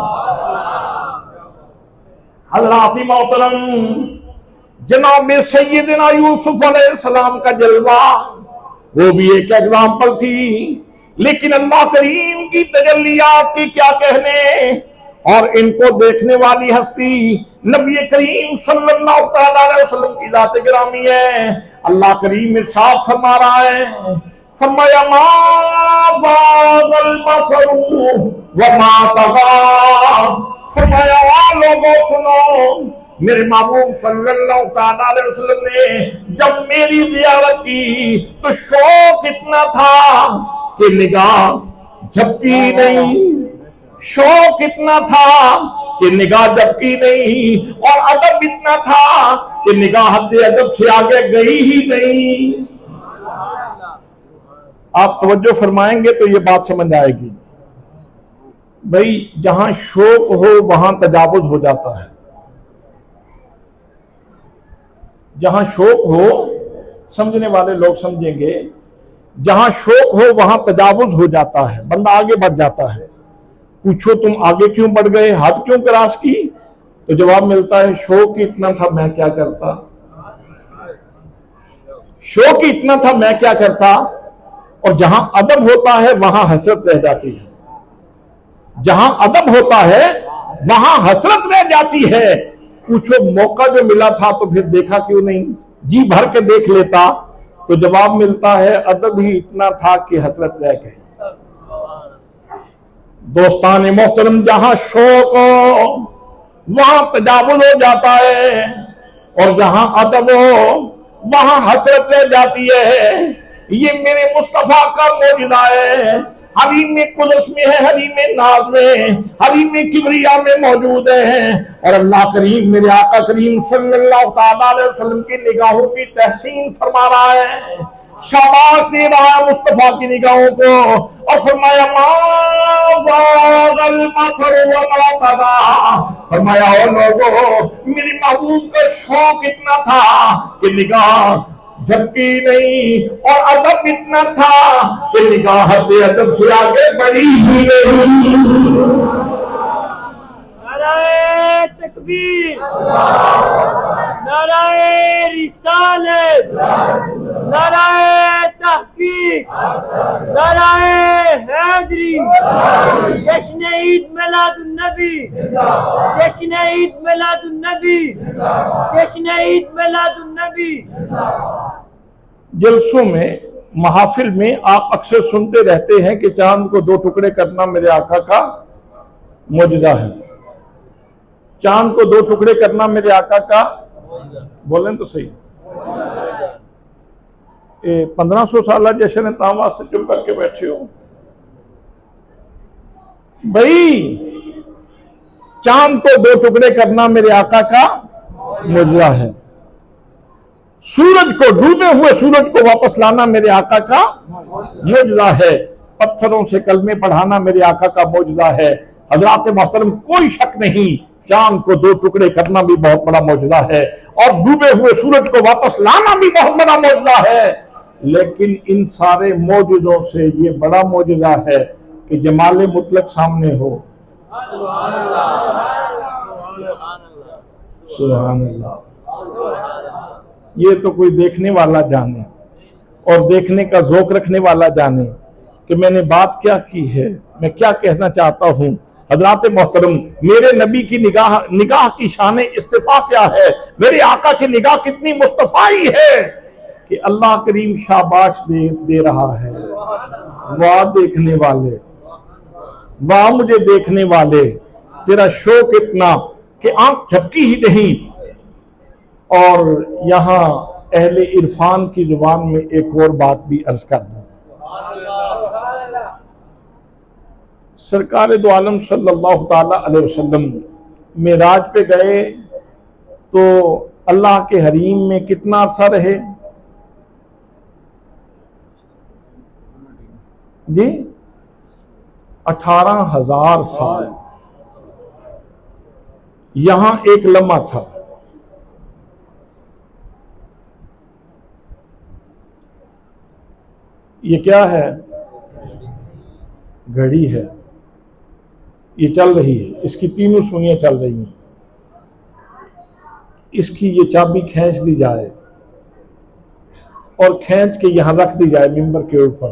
[SPEAKER 1] हज़रात मोहतरम, जनाब सैयदना यूसुफ अलैहिस्सलाम का जलवा वो भी एक एग्जाम्पल थी, लेकिन अल्लाह करीम की तजल्लियात की क्या कहने। और इनको देखने वाली हस्ती नबी करीम सल्लल्लाहु अलैहि वसल्लम की ज़ात गिरामी है। अल्लाह करीम इरशाद फरमा रहा है, फरमाया मा ज़ागल बसरु व मा तग़ा। फरमाया लोगों सुनो, मेरे महबूब सल्लल्लाहु अलैहि वसल्लम ने जब मेरी ज़ियारत की तो शौक इतना था कि निगाह झपकी नहीं, शौक इतना था कि निगाह झपकी नहीं, और अदब इतना था कि निगाह हद अदब से आगे गई ही नहीं। आप तवज्जो फरमाएंगे तो ये बात समझ आएगी। भाई, जहां शौक हो वहां तजावुज हो जाता है। जहां शौक हो, समझने वाले लोग समझेंगे, जहां शौक हो वहां तजावुज हो जाता है, बंदा आगे बढ़ जाता है। पूछो तुम आगे क्यों बढ़ गए, हद क्यों क्रॉस की, तो जवाब मिलता है शौक ही इतना था मैं क्या करता, शौक ही इतना था मैं क्या करता। और जहां अदब होता है वहां हसरत रह जाती है, जहां अदब होता है वहां हसरत रह जाती है। पूछो मौका जो मिला था तो फिर देखा क्यों नहीं, जी भर के देख लेता, तो जवाब मिलता है अदब ही इतना था कि हसरत रह गई। दोस्तान मोहतरम, जहां शौक हो वहां तजावुज हो जाता है, और जहां अदब हो वहां हसरत रह जाती है। ये मेरे मुस्तफा का मौजूदा है, हरीम में कुदस में है, हरीम में नाज में, हरीम में किबरिया में मौजूद है। और अल्लाह करीम मेरे आका करीम सल्लल्लाहु अलैहि वसल्लम की निगाहों की तहसीन फरमा रहा है, शाबाश दे रहा है मुस्तफा की निगाहों को, और फरमाया फरमाया और लोगों, मेरे महबूब का शौक इतना था कि निगाह झपकी नहीं, और अदब इतना था कि निगाह अदब से आगे बढ़ी ही नहीं।
[SPEAKER 2] नाराए तकबीर, नाराए रिसालत, नाराए तहकीक, नाराए हैदरी, जश्न ईद मिलादुन नबी, जश्न ईद मिलादुन नबी, जश्न ईद मिलादुन नबी।
[SPEAKER 1] जलसों में, महफिल में आप अक्सर सुनते रहते हैं कि चांद को दो टुकड़े करना मेरे आका का मौजूदा है। चांद को दो टुकड़े करना मेरे आका का, बोलें तो सही, 1500 साल जश्न ताम वास्ते चुप करके बैठे हो। भाई, चांद को दो टुकड़े करना मेरे आका का मौजूदा है। सूरज को, डूबे हुए सूरज को वापस लाना मेरे आका का मौजूदा है। पत्थरों से कलमे पढ़ाना मेरे आका का मौजूदा है। हजरात मोहतरम, कोई शक नहीं, चांद को दो टुकड़े करना भी बहुत बड़ा मौजूदा है, और डूबे हुए सूरज को वापस लाना भी बहुत बड़ा मौजूदा है। लेकिन इन सारे मौजूदों से ये बड़ा मौजूदा है कि जमाले मुतलक सामने हो। सुभान अल्लाह। ये तो कोई देखने वाला जाने, और देखने का ज़ौक़ रखने वाला जाने। कि मैंने बात क्या की है, मैं क्या कहना चाहता हूं। हजरात मोहतरम, मेरे नबी की निगाह की शान इस्तिफा क्या है, मेरे आका की निगाह कितनी मुस्तफाई है कि अल्लाह करीम शाबाश दे रहा है। वाह देखने वाले, वाह मुझे देखने वाले, तेरा शौक इतना कि आंख झपकी ही नहीं। और यहां अहले इरफान की जुबान में एक और बात भी अर्ज कर दूं। सरकार दो आलम सल्लल्लाहु ताला अलैहि वसल्लम मेराज पे गए तो अल्लाह के हरीम में कितना अरसा रहे जी? 18,000 साल। यहां एक लम्हा था, ये क्या है? घड़ी है, ये चल रही है, इसकी तीनों सुइयां चल रही हैं। इसकी ये चाबी खींच दी जाए और खींच के यहां रख दी जाए मिंबर के ऊपर,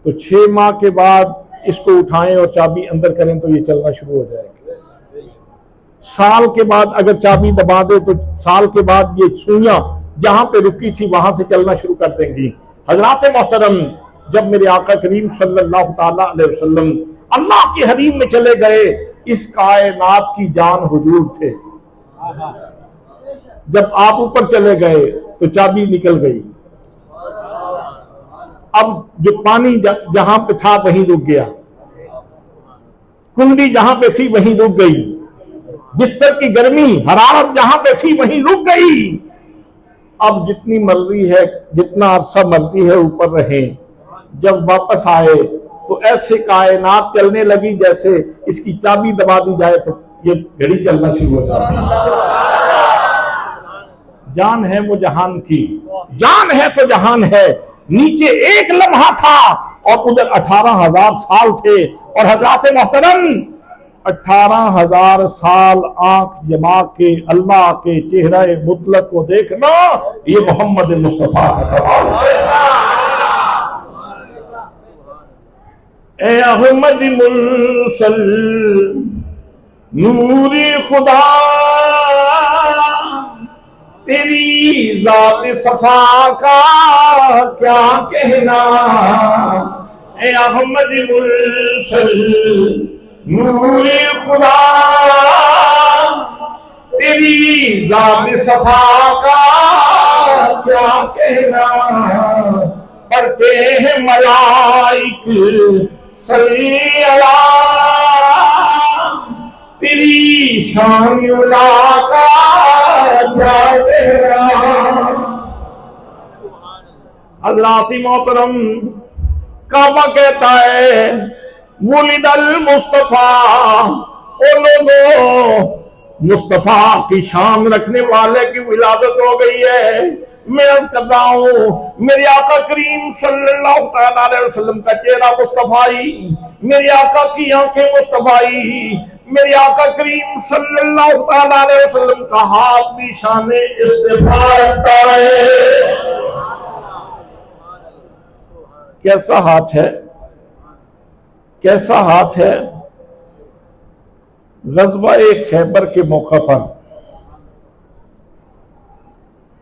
[SPEAKER 1] तो 6 माह के बाद इसको उठाएं और चाबी अंदर करें तो ये चलना शुरू हो जाएगी। साल के बाद अगर चाबी दबा दे तो साल के बाद ये सुइयां जहां पे रुकी थी वहां से चलना शुरू कर देंगी। हजरात मोहतरम, जब मेरे आका करीम सल्लल्लाहु ताला अलैहि वसल्लम अल्लाह के हरीम में चले गए, इस कायनात की जान हुजूर थे। जब आप ऊपर चले गए तो चाबी निकल गई। अब जो पानी जहां पे था वहीं रुक गया, कुंडी जहां पे थी वहीं रुक गई, बिस्तर की गर्मी हरारत जहां पे थी वहीं रुक गई। अब जितनी मर्जी है, जितना अरसा मर्जी है ऊपर रहे, जब वापस आए तो ऐसे कायनात चलने लगी जैसे इसकी चाबी दबा दी जाए तो ये घड़ी चलना शुरू हो जाती है। जान है वो जहान की, जान है तो जहान है। नीचे एक लम्हा था और उधर 18,000 साल थे। और हजरात मोहतरम, 18,000 साल आंख जमा के अल्लाह के चेहरा मुतलक को देखना, ये मोहम्मद मुस्तफा है। ए अहमद मुरसल नूरी खुदा, तेरी जात सफा का क्या कहना। ए अहमद मुरसल नूरी खुदा, तेरी जात सफा का क्या कहना। पढ़ते हैं मलाइक सल्ली अला, तेरी शान उला का क्या कहना। अल्लाह मोहतरम, काबा कहता है वुलिदल मुस्तफा। ओ लोगों, मुस्तफा की शान रखने वाले की विलादत हो गई है। मैं अर्ज कर रहा हूं, मेरे आका करीम सल्लल्लाहु अलैहि वसल्लम का चेहरा मुस्तफाई, मेरे आका की आंखें मुस्तफाई, मेरे आका करीम सल्लल्लाहु अलैहि वसल्लम का हाथ भी शाने इस्तिफा रखता है। कैसा हाथ है, कैसा हाथ है। ग़ज़वा-ए खैबर के मौका पर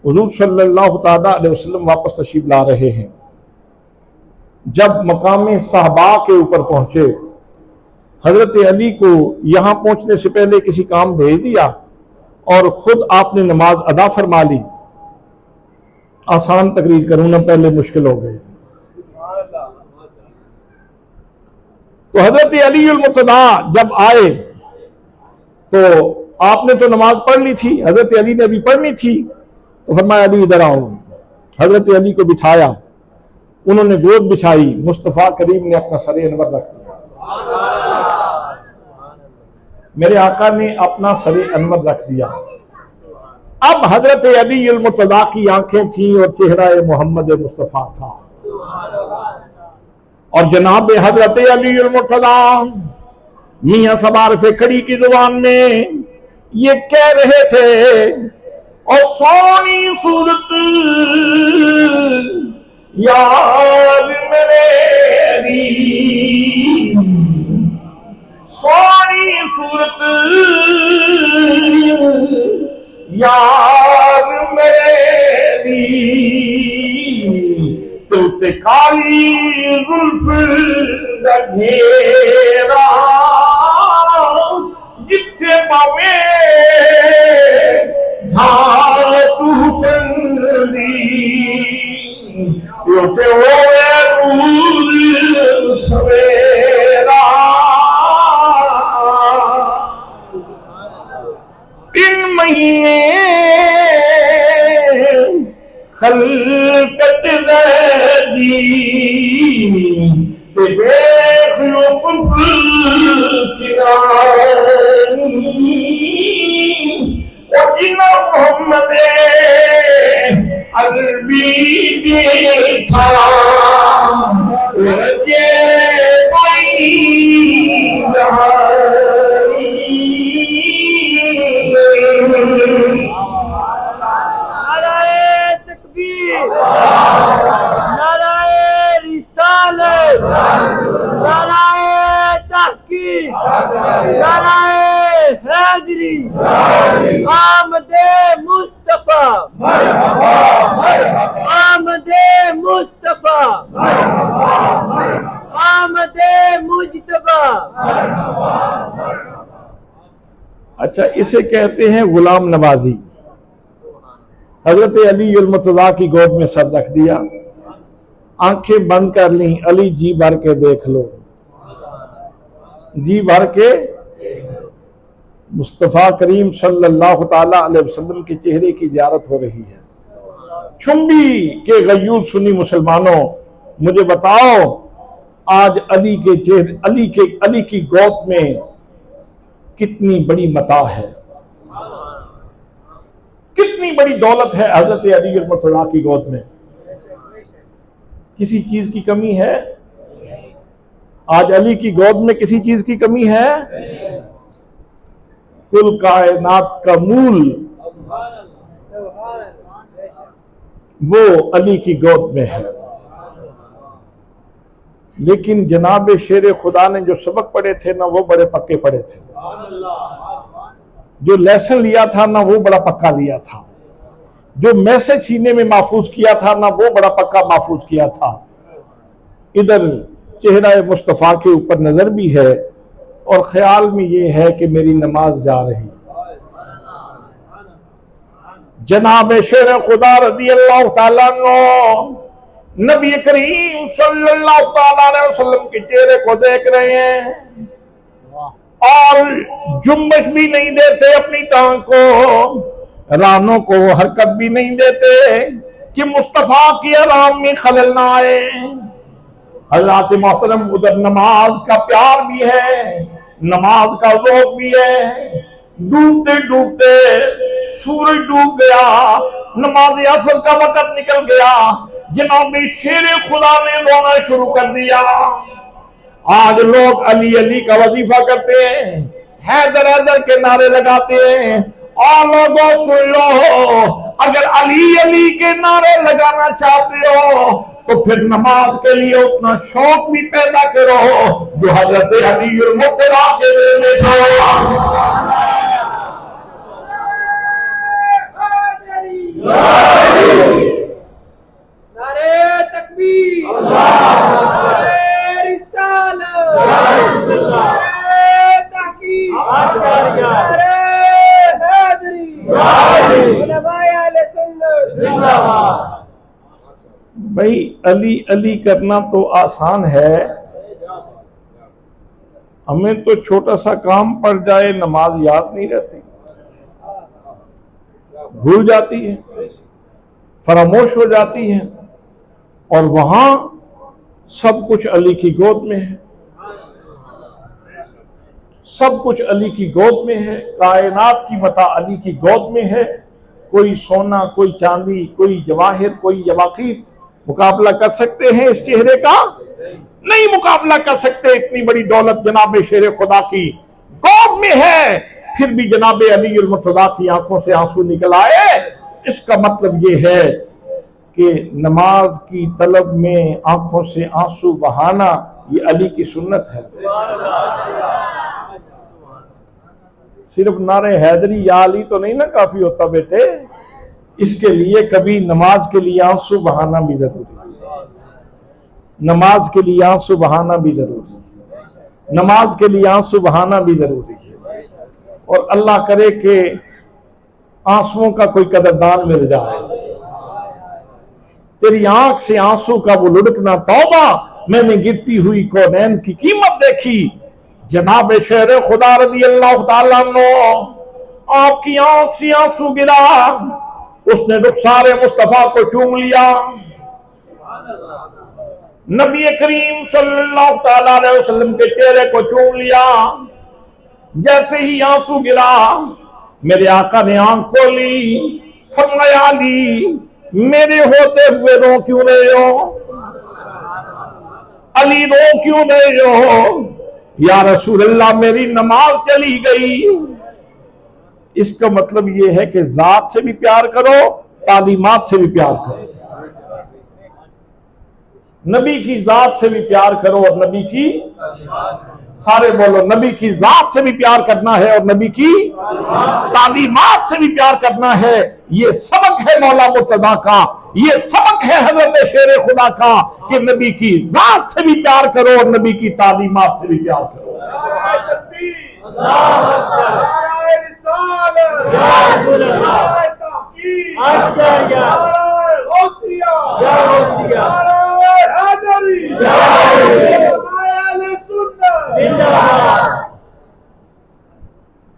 [SPEAKER 1] हुज़ूर सल्लल्लाहु ताला अलैहि वसल्लम वापस तशरीफ ला रहे हैं। जब मकाम साहबा के ऊपर पहुंचे, हजरत अली को यहां पहुंचने से पहले किसी काम भेज दिया और खुद आपने नमाज अदा फरमा ली। आसान तकरीर करूं ना, पहले मुश्किल हो गई। तो हजरत अली उल मुर्तदा जब आए तो आपने तो नमाज पढ़ ली थी, हजरत अली ने भी पढ़नी थी। तो फरमाया अली इधर आओ। हजरत अली को बिठाया, उन्होंने गोद बिछाई, मुस्तफ़ा करीम ने अपना सरे अनवर रख दिया। मेरे आका ने अपना सरे अनवर रख दिया। अब हजरत अली उल मुर्तदा की आंखें थीं और चेहरा मोहम्मद मुस्तफ़ा था। और जनाब हजरत अली उल मुर्तदा मियां सवार से खड़ी की जुबान में ये कह रहे थे, और सोनी सूरत यार मेरे यार मेरी तो ते काली जुल्फ दा घेरा जिथे पावे धार तू संदी ते होवे दूर सवेरा तीन महीने खलकत दी ते देख लो जिना मोहम्मद अरबी देखा लगे
[SPEAKER 2] नाराए तकबीर, नाराए रिसालत, नाराए तहकीक, नाराए हैदरी, आमदे मुस्तफा, आमदे मुस्तफा, आमदे मुजतबा।
[SPEAKER 1] अच्छा, इसे कहते हैं गुलाम नवाजी। हजरत अली मुर्तज़ा की गोद में सर रख दिया, आंखें बंद कर ली, अली जी भर के देख लो, जी भर के मुस्तफ़ा करीम सल्लल्लाहु ताला अलैहि वसल्लम के चेहरे की ज़ियारत हो रही है। चुंबी के गयूर सुनी मुसलमानों, मुझे बताओ आज अली के चेहरे, अली की गोद में कितनी बड़ी मता है, कितनी बड़ी दौलत है हजरत अली मुर्तज़ा की गोद में। किसी चीज की कमी है? आज अली की गोद में किसी चीज की कमी है? कुल कायनात का मूल वो अली की गोद में है। लेकिन जनाब शेर खुदा ने जो सबक पढ़े थे ना, वो बड़े पक्के पढ़े थे। जो लेसन लिया था ना, वो बड़ा पक्का लिया था। जो मैसेज सीने में महफूज किया था ना, वो बड़ा पक्का महफूज किया था। इधर चेहरा मुस्तफ़ा के ऊपर नजर भी है और ख्याल में ये है कि मेरी नमाज जा रही। जनाब शेर खुदा रज़ी अल्लाह ताला अन्हु नबी करीम सल्लल्लाहु ताला अलैहि वसल्लम के चेहरे को देख रहे हैं और जुम्बश भी नहीं देते अपनी टांग को, रानों को हरकत भी नहीं देते कि मुस्तफा की आराम में खलल ना आए। हज़रत मोहतरम उधर नमाज का प्यार भी है, नमाज का ज़ौक़ भी है। डूबते डूबते सूरज डूब गया, नमाज असर का वक़्त निकल गया, जनाब शेर खुदा ने रोना शुरू कर दिया। आज लोग अली अली का वजीफा करते हैं, हैदर हैदर के नारे लगाते हैं। और लोगों सुन लो, अगर अली अली के नारे लगाना चाहते हो तो फिर नमाज के लिए उतना शौक भी पैदा करो जो हजरत अली मुर्तज़ा के लिए था।
[SPEAKER 2] नारे तकबीर, नारे रिसालत, नारे तहकीक, नारे हैदरी, उलमाए अहले सुन्नत जिंदाबाद।
[SPEAKER 1] भाई अली अली करना तो आसान है, हमें तो छोटा सा काम पड़ जाए नमाज याद नहीं रहती, भूल जाती है, फरामोश हो जाती है। और वहां सब कुछ अली की गोद में है, सब कुछ अली की गोद में है। कायनात की मता अली की गोद में है। कोई सोना, कोई चांदी, कोई जवाहिर, कोई यवाकीत मुकाबला कर सकते हैं इस चेहरे का? नहीं मुकाबला कर सकते। इतनी बड़ी दौलत जनाब शेर खुदा की गोद में है, फिर भी जनाब अली मुर्तज़ा की आंखों से आंसू निकल आए। इसका मतलब ये है कि नमाज की तलब में आंखों से आंसू बहाना ये अली की सुन्नत है। सिर्फ नारे हैदरी या अली तो नहीं ना काफी होता बेटे, इसके लिए कभी नमाज के लिए आंसू बहाना भी जरूरी है, नमाज के लिए आंसू बहाना भी जरूरी है, नमाज के लिए आंसू बहाना भी जरूरी है। और अल्लाह करे कि आंसुओं का कोई कदरदान मिल जाए, तेरी आंख से आंसू का वो लुढ़कना, तौबा मैंने गिरती हुई कौनैन की कीमत देखी। जनाब शेर खुदा रज़ी अल्लाह तआला अन्हु, आपकी आंख से आंसू गिरा, उसने रुखसारे मुस्तफा को चूम लिया, नबी करीम सल्लल्लाहु तआला अलैहि वसल्लम के चेहरे को चूम लिया। जैसे ही आंसू गिरा, मेरे आका ने आंख खोली, फरमाया अली मेरे होते हुए रो क्यों रहे हो, अली रो क्यों रहे हो? या रसूल अल्लाह मेरी नमाज चली गई। इसका मतलब यह है कि जात से भी प्यार करो, तालीमात से भी प्यार करो, नबी की जात से भी प्यार करो और नबी की, सारे बोलो, नबी की जात से भी प्यार करना है और नबी की तालीमात से भी प्यार करना है। ये सबक है मौला मुर्तजा का, ये सबक है हजरत शेर खुदा का कि नबी की जात से भी प्यार करो और नबी की तालीमात से भी प्यार करो।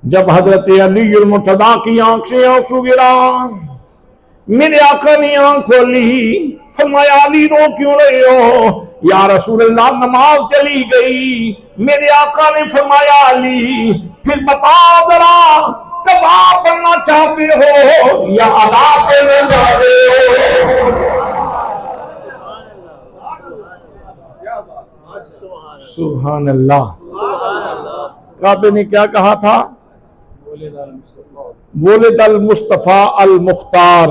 [SPEAKER 1] जब हजरत अली मुर्तजा की आंख से आंसू गिरा, मेरे आका ने आंख खोली, फरमाया अली रो क्यों रहे हो? या रसूल अल्लाह नमाज चली गई। मेरे आका ने फरमाया अली फिर बताओ जरा, कज़ा पढ़ना चाहते हो या अदा पढ़ना चाहते हो? सुभान अल्लाह। काबे ने क्या कहा था? वोलिद अल मुस्तफा अल मुख्तार।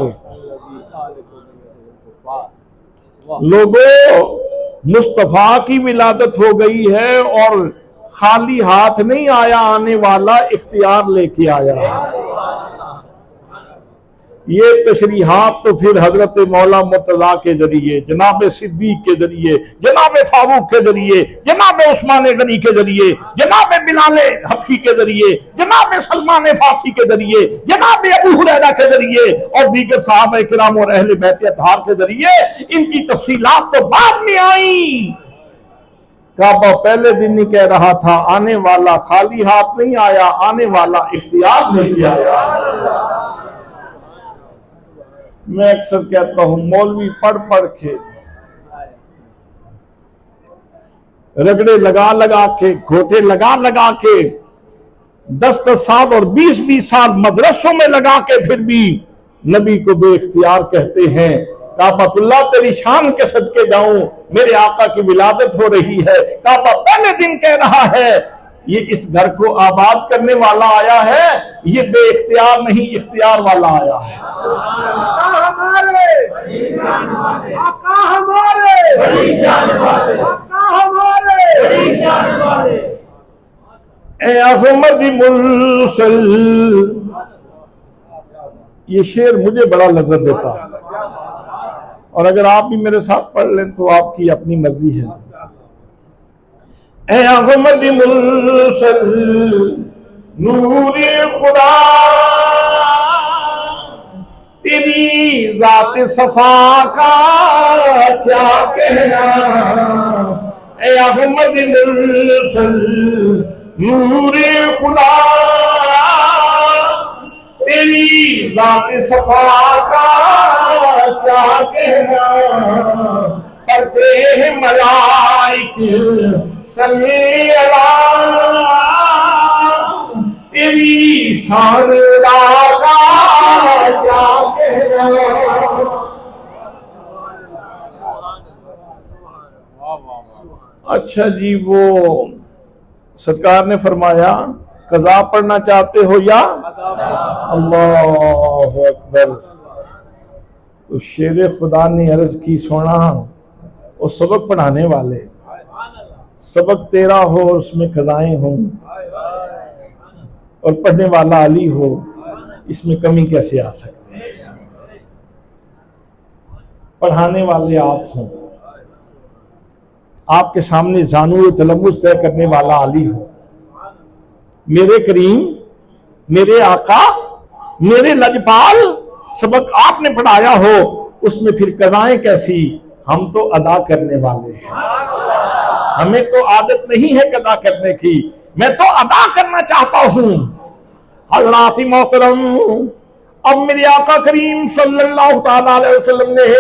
[SPEAKER 1] लोगों, मुस्तफा की विलादत हो गई है और खाली हाथ नहीं आया, आने वाला इख्तियार लेके आया। ये तशरीहात तो फिर हजरत मौला मुर्तजा के जरिए, जनाब सिद्दीक के जरिए, जनाब फारूक के जरिए, जनाब उस्मान गनी के जरिए, जनाब बिलाल हबशी के जरिए, जनाब सलमान फारसी के जरिए, जनाब अबू हुरैरा के जरिए और दीगर सहाबा किराम और अहले बैत अतहार के जरिए इनकी तफसीलात तो बाद में आई। काबा पहले दिन ही कह रहा था, आने वाला खाली हाथ नहीं आया, आने वाला इख्तियार लेके आया। मैं अक्सर कहता हूं, मौलवी पढ़ पढ़ के, रगड़े लगा लगा के, घोटे लगा लगा के, 10-10 साल और 20-20 साल मदरसों में लगा के फिर भी नबी को बेइख्तियार कहते हैं। काबतुल्लाह तेरी शान के सदके जाऊं, मेरे आका की विलादत हो रही है। काबा पहले दिन कह रहा है, ये इस घर को आबाद करने वाला आया है, ये बेइख्तियार नहीं इख्तियार वाला आया है। अहमद मुरसल, ये शेर मुझे बड़ा लज्जत देता है और अगर आप भी मेरे साथ पढ़ लें तो आपकी अपनी मर्जी है। ऐ अहमद मुरसल नूरे खुदा, तेरी जात सफा का क्या कहना। ऐ अहमद मुरसल नूरे खुदा, तेरी जात सफा का क्या कहना। करते हैं मलाइक सल्ले अला, तेरी शान का क्या कहना। अच्छा जी, वो सरकार ने फरमाया कज़ा पढ़ना चाहते हो या अल्लाहु अकबर। तो शेर खुदा ने अर्ज की, सोना वो सबक पढ़ाने वाले, सबक तेरा हो उसमें कज़ाएं हों। और पढ़ने वाला अली हो, इसमें कमी कैसे आ सकती है? पढ़ाने वाले आप हों, आपके सामने जानू तलम्मुस तय करने वाला अली हो, मेरे करीम, मेरे आका, मेरे लजपाल, सबक आपने पढ़ाया हो, उसमें फिर कज़ाएं कैसी? हम तो अदा करने वाले हैं, हमें तो आदत नहीं है कदा करने की, मैं तो अदा करना चाहता हूं। हज़रात मोहतरम, अब मेरे आका करीम सल्लल्लाहु ताला अलैहि वसल्लम ने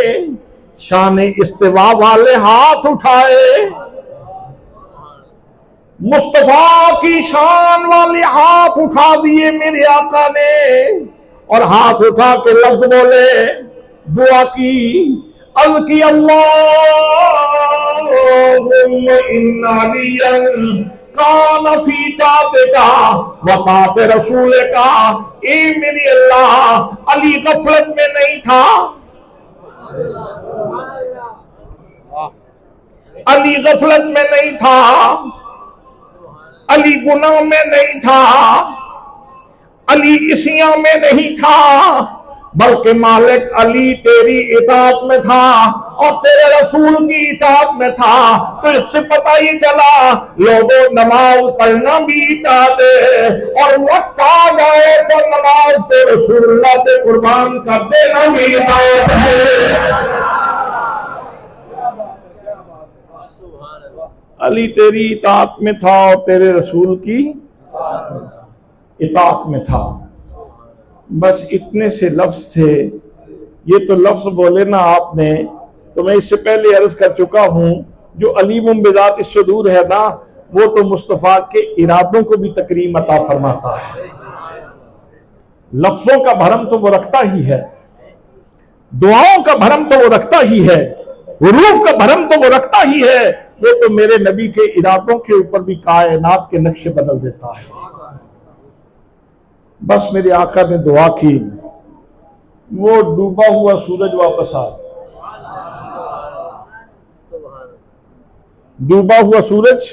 [SPEAKER 1] शान इस्तिवा वाले हाथ उठाए, मुस्तफा की शान वाले हाथ उठा दिए मेरे आका ने, और हाथ उठा के लफ्ज बोले, दुआ की, अर्ज़ की, अल्लाहुम्मा इन्ना अलियन कान फी तातिका व तात रसूलिका, ए मेरी अल्लाह, अली गफलत में नहीं था, अली गफलत में नहीं था, अली गुनाह में नहीं था, अली इसियां में नहीं था, बल्कि मालिक अली तेरी इताअत में था और तेरे रसूल की इताअत में था। तो इससे पता ही चला लोगों नमाज पढ़ना भी इताअत है, और वक्त आ गए तो नमाज पे रसूलुल्लाह पे कुर्बान कर देना भी इताअत है। अली तेरी इताअत में था और तेरे रसूल की इताअत में था। बस इतने से लफ्ज थे। ये तो लफ्ज बोले ना आपने, तो मैं इससे पहले अर्ज कर चुका हूं, जो अलीमुम बिज़ात इस्सुदूर है ना, वो तो मुस्तफ़ा के इरादों को भी तकरीम अता फरमाता है। लफ्जों का भरम तो वो रखता ही है, दुआओं का भरम तो वो रखता ही है, हुरूफ का भरम तो वो रखता ही है। वो तो मेरे नबी के इरादों के ऊपर भी कायनात के नक्शे बदल देता है। बस मेरे आका ने दुआ की, वो डूबा हुआ सूरज वापस आ, डूबा हुआ सूरज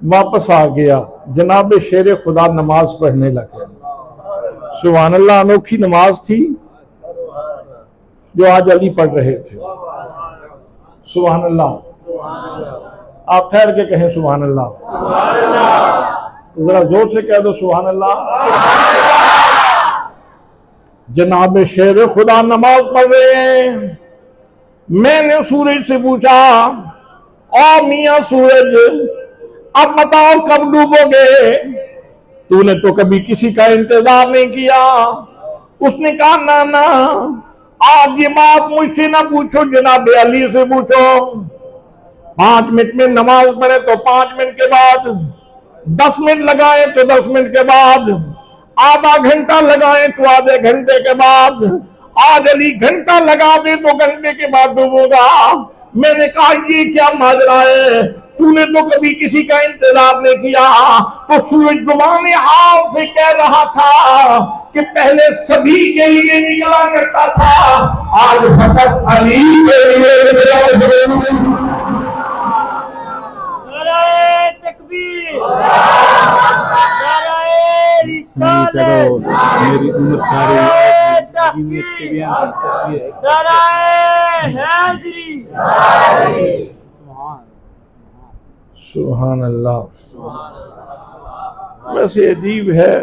[SPEAKER 1] वापस आ गया। जनाब शेर खुदा नमाज पढ़ने लगे। सुभान अल्लाह, अनोखी नमाज थी जो आज अली पढ़ रहे थे। सुभान अल्लाह, आप ठहर के कहें सुभान अल्लाह, जरा जोर से कह दो सुभान अल्लाह। जनाब शेर खुदा नमाज पढ़ रहे हैं। मैंने सूरज से पूछा, ओ मियां सूरज, अब बताओ कब डूबोगे? तूने तो कभी किसी का इंतजार नहीं किया। उसने कहा, ना ना, आज ये बात मुझसे ना पूछो, जनाब अली से पूछो। 5 मिनट में नमाज पढ़े तो 5 मिनट के बाद, 10 मिनट लगाए तो 10 मिनट के बाद, आधा घंटा लगाए तो आधे घंटे के बाद, आज अली घंटा लगा दे तो घंटे के बाद डूबोगा। मैंने कहा, ये क्या माजरा है? तूने तो कभी किसी का इंतजार नहीं किया। तो सूरज जुबान हाल से कह रहा था कि पहले सभी के लिए निकला करता था, आज फकत अली के लिए।
[SPEAKER 4] मेरी उम्र
[SPEAKER 1] सुभान अल्लाह। वैसे अजीब है,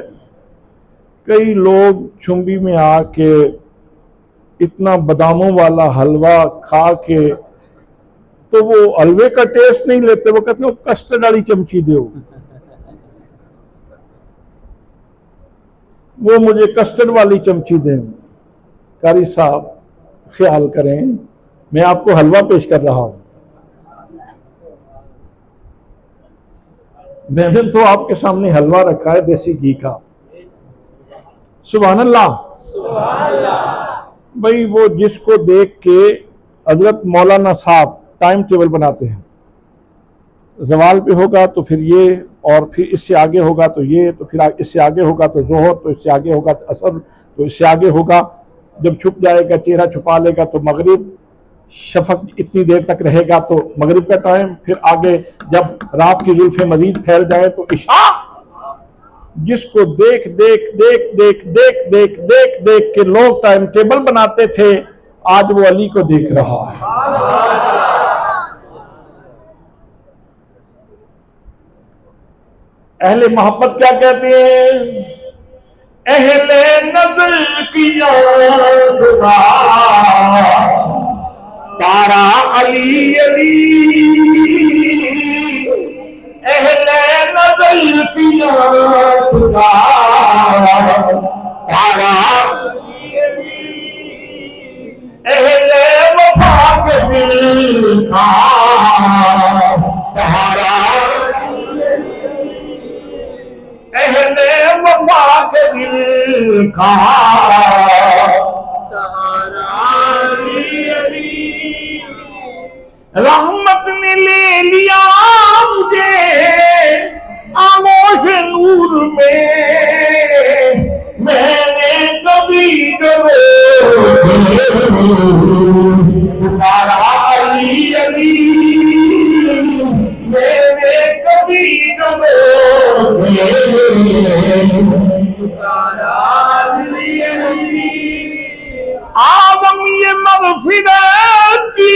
[SPEAKER 1] कई लोग चुंबी में आके इतना बादामों वाला हलवा खा के तो वो हलवे का टेस्ट नहीं लेते, वो कहते हैं कस्टर्ड वाली चमची दो। वो मुझे कस्टर्ड वाली चमची दें। कारी साहब ख्याल करें, मैं आपको हलवा पेश कर रहा हूं। मैंने तो आपके सामने हलवा रखा है देसी घी का। सुभान अल्लाह। भाई वो जिसको देख के हजरत मौलाना साहब टाइम टेबल बनाते हैं, जवाल पे होगा तो फिर ये, और फिर इससे आगे होगा तो ये, तो फिर इससे आगे होगा तो जोहर, तो इससे आगे होगा तो असर, तो इससे आगे होगा, जब छुप जाएगा चेहरा छुपा लेगा तो मगरिब, शफक इतनी देर तक रहेगा तो मगरिब का टाइम, फिर आगे जब रात की जुल्फे मजीद फैल जाए तो इशा, जिसको देख देख देख देख देख देख देख देख के लोग टाइम टेबल बनाते थे, आज वो अली को देख रहा है। अहले मोहब्बत क्या कहते हैं? अहले नज़र किया खुदा तारा अली अली, अहले नज़र किया खुदा तारा अली अली, अहले वफा के दिल का सहारा, अहले वफा के दिल का सहारा अली अली। रहमत ने ले लिया मुझे आगोश नूर में, मैंने कभी तारा अली अली, मैंने कभी आदम ये मग़फ़िरत की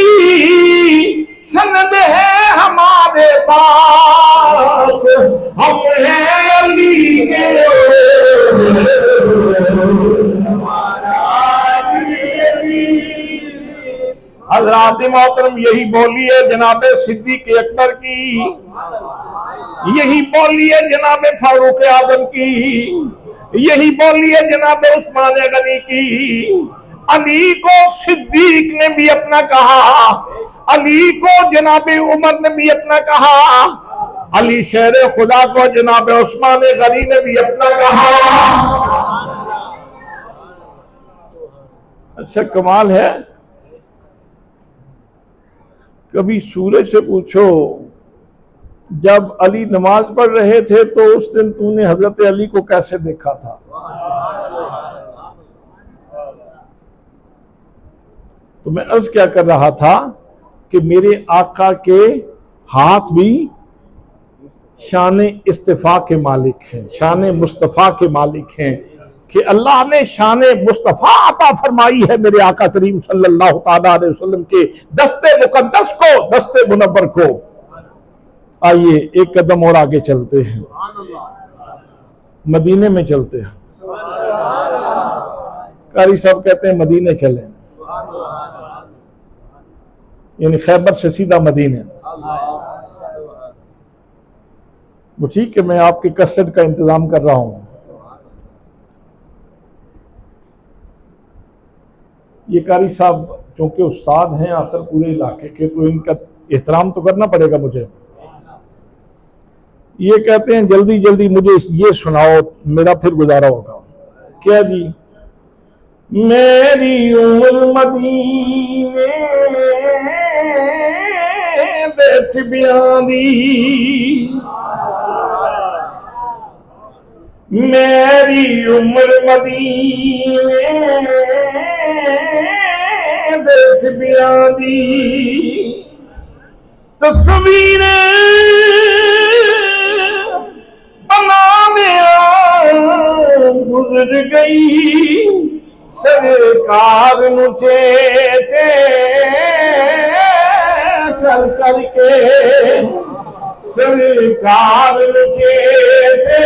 [SPEAKER 1] सनद है हमारे पास, हम हैं अली के हज़रात मोहतरम यही बोली है जनाब सिद्दीक़ अकबर की, यही बोली है जनाब फारूक आज़म की, यही बोली है जनाब उस्मान गनी की। अली को सिद्दीक ने भी अपना कहा, अली को जनाब उमर ने भी अपना कहा, अली शेर खुदा को जनाब उस्मान गनी ने भी अपना कहा। अच्छा कमाल है। कभी सूरज से पूछो जब अली नमाज पढ़ रहे थे तो उस दिन तूने हजरत अली को कैसे देखा था? तो मैं अर्ज क्या कर रहा था कि मेरे आका के हाथ भी शान इस्तिफा के मालिक हैं, शान मुस्तफ़ा के मालिक हैं, कि अल्लाह ने शान मुस्तफ़ा अता फरमाई है मेरे आका करीम सल्लल्लाहु अलैहि वसल्लम के दस्ते मुकद्दस को, दस्ते मुनव्वर को। आइए एक कदम और आगे चलते हैं, मदीने में चलते हैं। कारी साहब कहते हैं मदीने चलें, यानी खैबर से सीधा मदीने। वो ठीक है, मैं आपके कस्टर्ड का इंतजाम कर रहा हूं। ये कारी साहब चूंकि उस्ताद हैं आखिर पूरे इलाके के, तो इनका एहतराम तो करना पड़ेगा मुझे। ये कहते हैं जल्दी जल्दी मुझे ये सुनाओ, मेरा फिर गुजारा होगा। क्या जी? मेरी उम्र मदीने बैठ बयानी, मेरी उम्र मदीने बैठ बयानी, तस्वीरें बनाने गुजर गई, सरकार चेते कर करके, सरकार चेते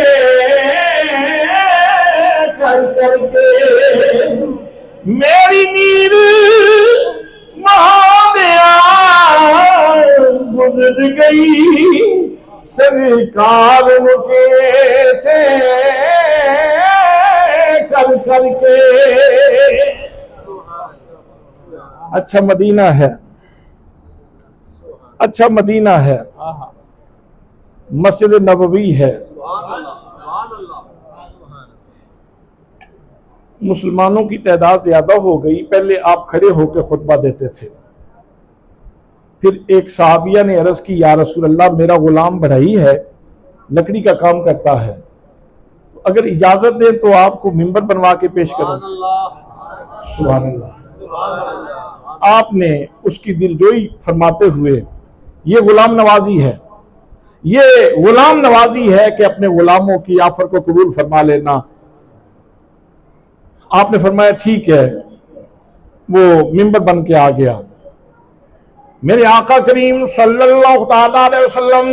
[SPEAKER 1] कर करके, मेरी नीर महादया गुजर गई, सरकार चेते कर करके। अच्छा मदीना है, अच्छा मदीना है, मस्जिद नबवी है। मुसलमानों की तादाद ज्यादा हो गई। पहले आप खड़े होकर खुतबा देते थे, फिर एक साहबिया ने अर्ज की या रसूल अल्लाह मेरा गुलाम बढ़ई है, लकड़ी का काम करता है, तो अगर इजाजत दें तो आपको मिंबर बनवा के पेश करूं। सुभान अल्लाह। आपने उसकी दिलजोई फरमाते हुए, ये गुलाम नवाजी है, ये गुलाम नवाजी है कि अपने गुलामों की ऑफर को कबूल फरमा लेना। आपने फरमाया ठीक है। वो मिंबर बन के आ गया। मेरे आका करीम सल्लल्लाहु ताला अलैहि वसल्लम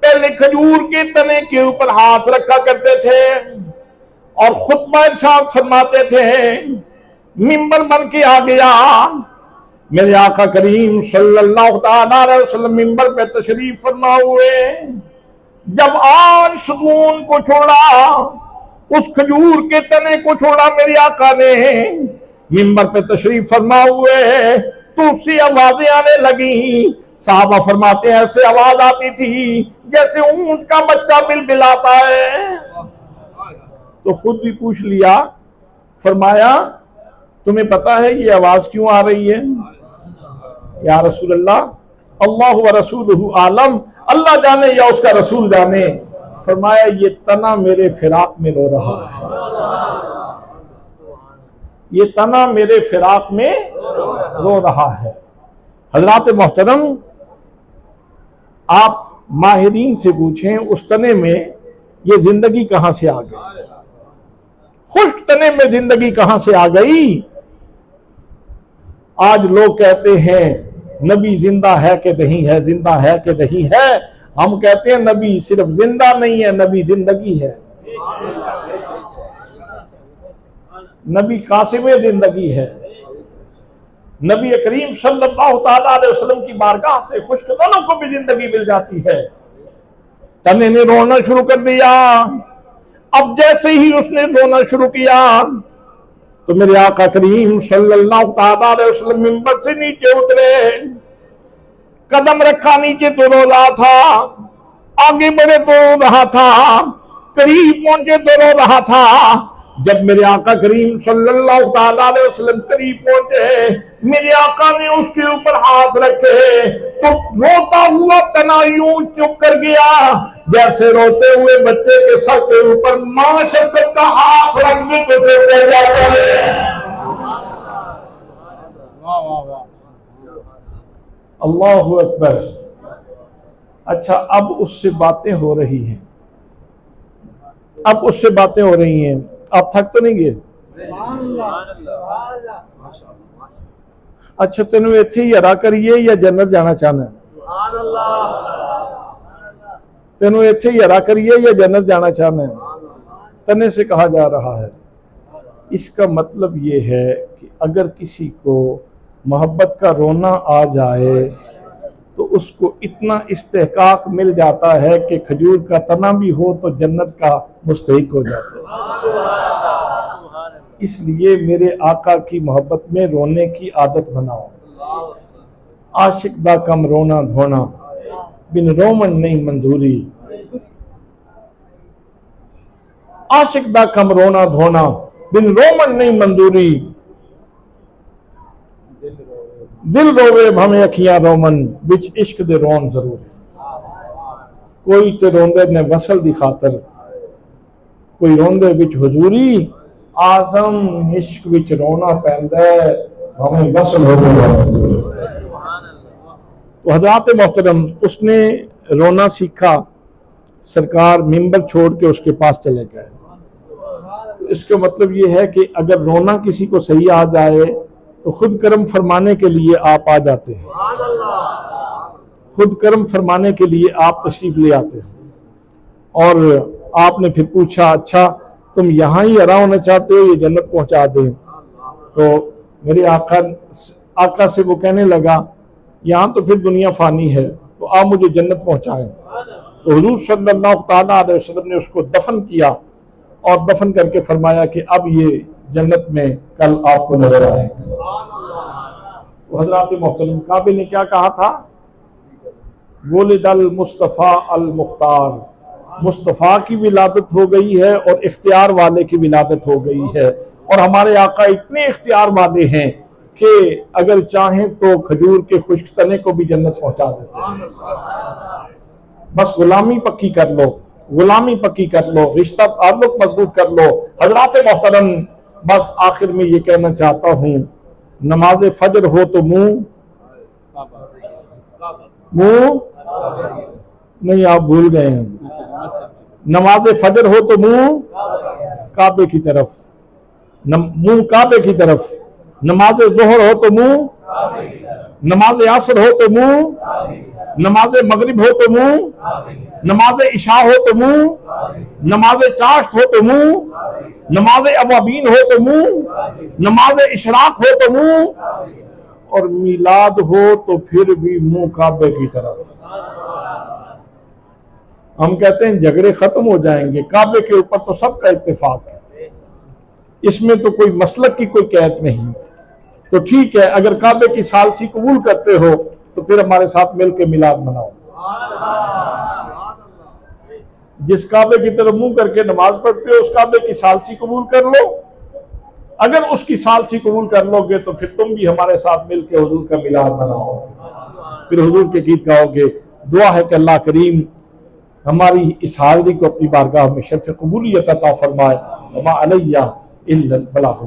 [SPEAKER 1] पहले खजूर के तने के ऊपर हाथ रखा करते थे और खुतबा इरशाद फरमाते थे। मिंबर बन के आ गया। मेरे आका करीम सल्लल्लाहु ताला अलैहि वसल्लम मिंबर पे तशरीफ फरमा हुए। जब आज सुकून को छोड़ा, उस खजूर के तने को छोड़ा, मेरे आका ने मिंबर पे तशरीफ फरमा हुए तो उससे आवाजें आने लगी। साहबा फरमाते हैं ऐसे आवाज आती थी जैसे ऊंट का बच्चा बिलबिलाता है। तो खुद भी पूछ लिया, फरमाया तुम्हें पता है ये आवाज क्यों आ रही है? या रसूल अल्लाह, अल्लाह व रसूलुहु आलम, अल्लाह जाने या उसका रसूल जाने। फरमाया ये तना मेरे फिराक में रो रहा है, ये तना मेरे फिराक में रो रहा है। हजरात मोहतरम, आप माहिरीन से पूछें उस तने में ये जिंदगी कहां से आ गई? खुश्क तने में जिंदगी कहां से आ गई? आज लोग कहते हैं नबी जिंदा है कि नहीं है, जिंदा है कि नहीं है। हम कहते हैं नबी सिर्फ जिंदा नहीं है, नबी जिंदगी है। नबी कासिम जिंदगी है। नबी करीम सल्लल्लाहु ताला अलैहि वसल्लम की बारगाह से खुश्क तनों को भी जिंदगी मिल जाती है। तने ने रोना शुरू कर दिया। अब जैसे ही उसने रोना शुरू किया तो मेरे आका करीम सल्लल्लाहु ताला अलैहि वसल्लम मिंबर से नीचे उतरे। कदम रखा नीचे तो रो रहा था, आगे बढ़े तो रो रहा था, करीब पहुंचे तो रो रहा था। जब मेरे आका करीम सल्लल्लाहु ताला अलैहि वसल्लम करीब पहुंचे, मेरे आका ने उसके ऊपर हाथ रखे तो रोता हुआ तना यूं चुप कर गया जैसे रोते हुए बच्चे के सर के ऊपर मां शफकत का हाथ रख दे तो गिर जाता है। अल्लाहु अकबर। अच्छा, अब उससे बातें हो रही हैं, अब उससे बातें हो रही हैं। आप थक तो नहीं गए? अच्छा, तेन इत्थे ही हरा करिए या जन्नत जाना चाहना? तेन इत्थे ही हरा करिए या जन्नत जाना चाहना? तने से कहा जा रहा है। इसका मतलब ये है कि अगर किसी को मोहब्बत का रोना आ जाए तो उसको इतना इस्तेहकाक मिल जाता है कि खजूर का तना भी हो तो जन्नत का मुस्तहिक हो जाता है। इसलिए मेरे आका की मोहब्बत में रोने की आदत बनाओ। आशिक दा कम रोना धोना, बिन रोमन नहीं मंजूरी। आशिक दा कम रोना धोना, बिन रोमन नहीं मंजूरी। दिल रोवे भवें अखियां रोमन, बिच इश्क दे रोन जरूर। कोई ते रोंदे ने वसल दी खातर, कोई रोंदे बिच हुजूरी। आजम इश्क विच रोना पैंदा है, भवें वसल हो गया। तो हज़रात मोहतरम, उसने रोना सीखा। सरकार मिंबर छोड़ के उसके पास चले गए। तो इसका मतलब ये है कि अगर रोना किसी को सही आ जाए तो खुद कर्म फरमाने के लिए आप आ जाते हैं, खुद कर्म फरमाने के लिए आप तशरीफ ले आते हैं। और आपने फिर पूछा, अच्छा तुम यहाँ ही हरा होना चाहते हो, ये जन्नत पहुंचा दें? तो मेरे आका से वो कहने लगा, यहाँ तो फिर दुनिया फानी है, तो आप मुझे जन्नत पहुंचाएं। तो हुजूर सल्लल्लाहु ताला अलैहि वसल्लम ने उसको दफन किया और दफन करके फरमाया कि अब ये जन्नत में कल आपको नजर आएगा। तो हज़रात मोहतरम, काबे ने क्या कहा था? वुलिदल मुस्तफ़ा अल मुख्तार, मुस्तफ़ा की विलादत हो गई है और इख्तियार वाले की विलादत हो गई है। और हमारे आका इतने इख्तियार वाले हैं कि अगर चाहें तो खजूर के खुश्क तने को भी जन्नत पहुंचा देते हैं। बस गुलामी पक्की कर लो, गुलामी पक्की कर लो, रिश्ता ताल्लुक मजबूत कर लो। हज़रात मोहतरम, बस आखिर में ये कहना चाहता हूँ, नमाज फजर हो तो मुंह नहीं, आप भूल गए हैं। नमाज फजर हो तो मुंह काबे की तरफ, मुंह काबे की तरफ। नमाज जोहर हो तो मुंह, नमाज असर हो तो मुंह, नमाज मगरिब हो तो मुंह, नमाज इशा हो तो मुंह, नमाज चाश्त हो तो मुंह, नमाज अवाबीन हो तो मुंह, नमाज इशराक हो तो मुंह, और मिलाद हो तो फिर भी मुंह काबे की तरफ। हम कहते हैं झगड़े खत्म हो जाएंगे, काबे के ऊपर तो सबका इत्तेफाक है, इसमें तो कोई मसलक की कोई कैद नहीं। तो ठीक है, अगर काबे की सालसी कबूल करते हो तो फिर हमारे साथ मिलकर मिलाद मनाओ। जिस काबे की तरफ मुंह करके नमाज पढ़ते हो उस काबे की सालसी कबूल कर लो। अगर उसकी सालसी कबूल कर लोगे तो फिर तुम भी हमारे साथ मिलकर हुजूर का मिलाद मनाओ, फिर हुजूर के गीत गाओगे। दुआ है कि अल्लाह करीम हमारी इस हाजिरी को अपनी बारगाह में शर्फ कबूलियत अता फरमाए। वमा अलैया इल्लल बलाग।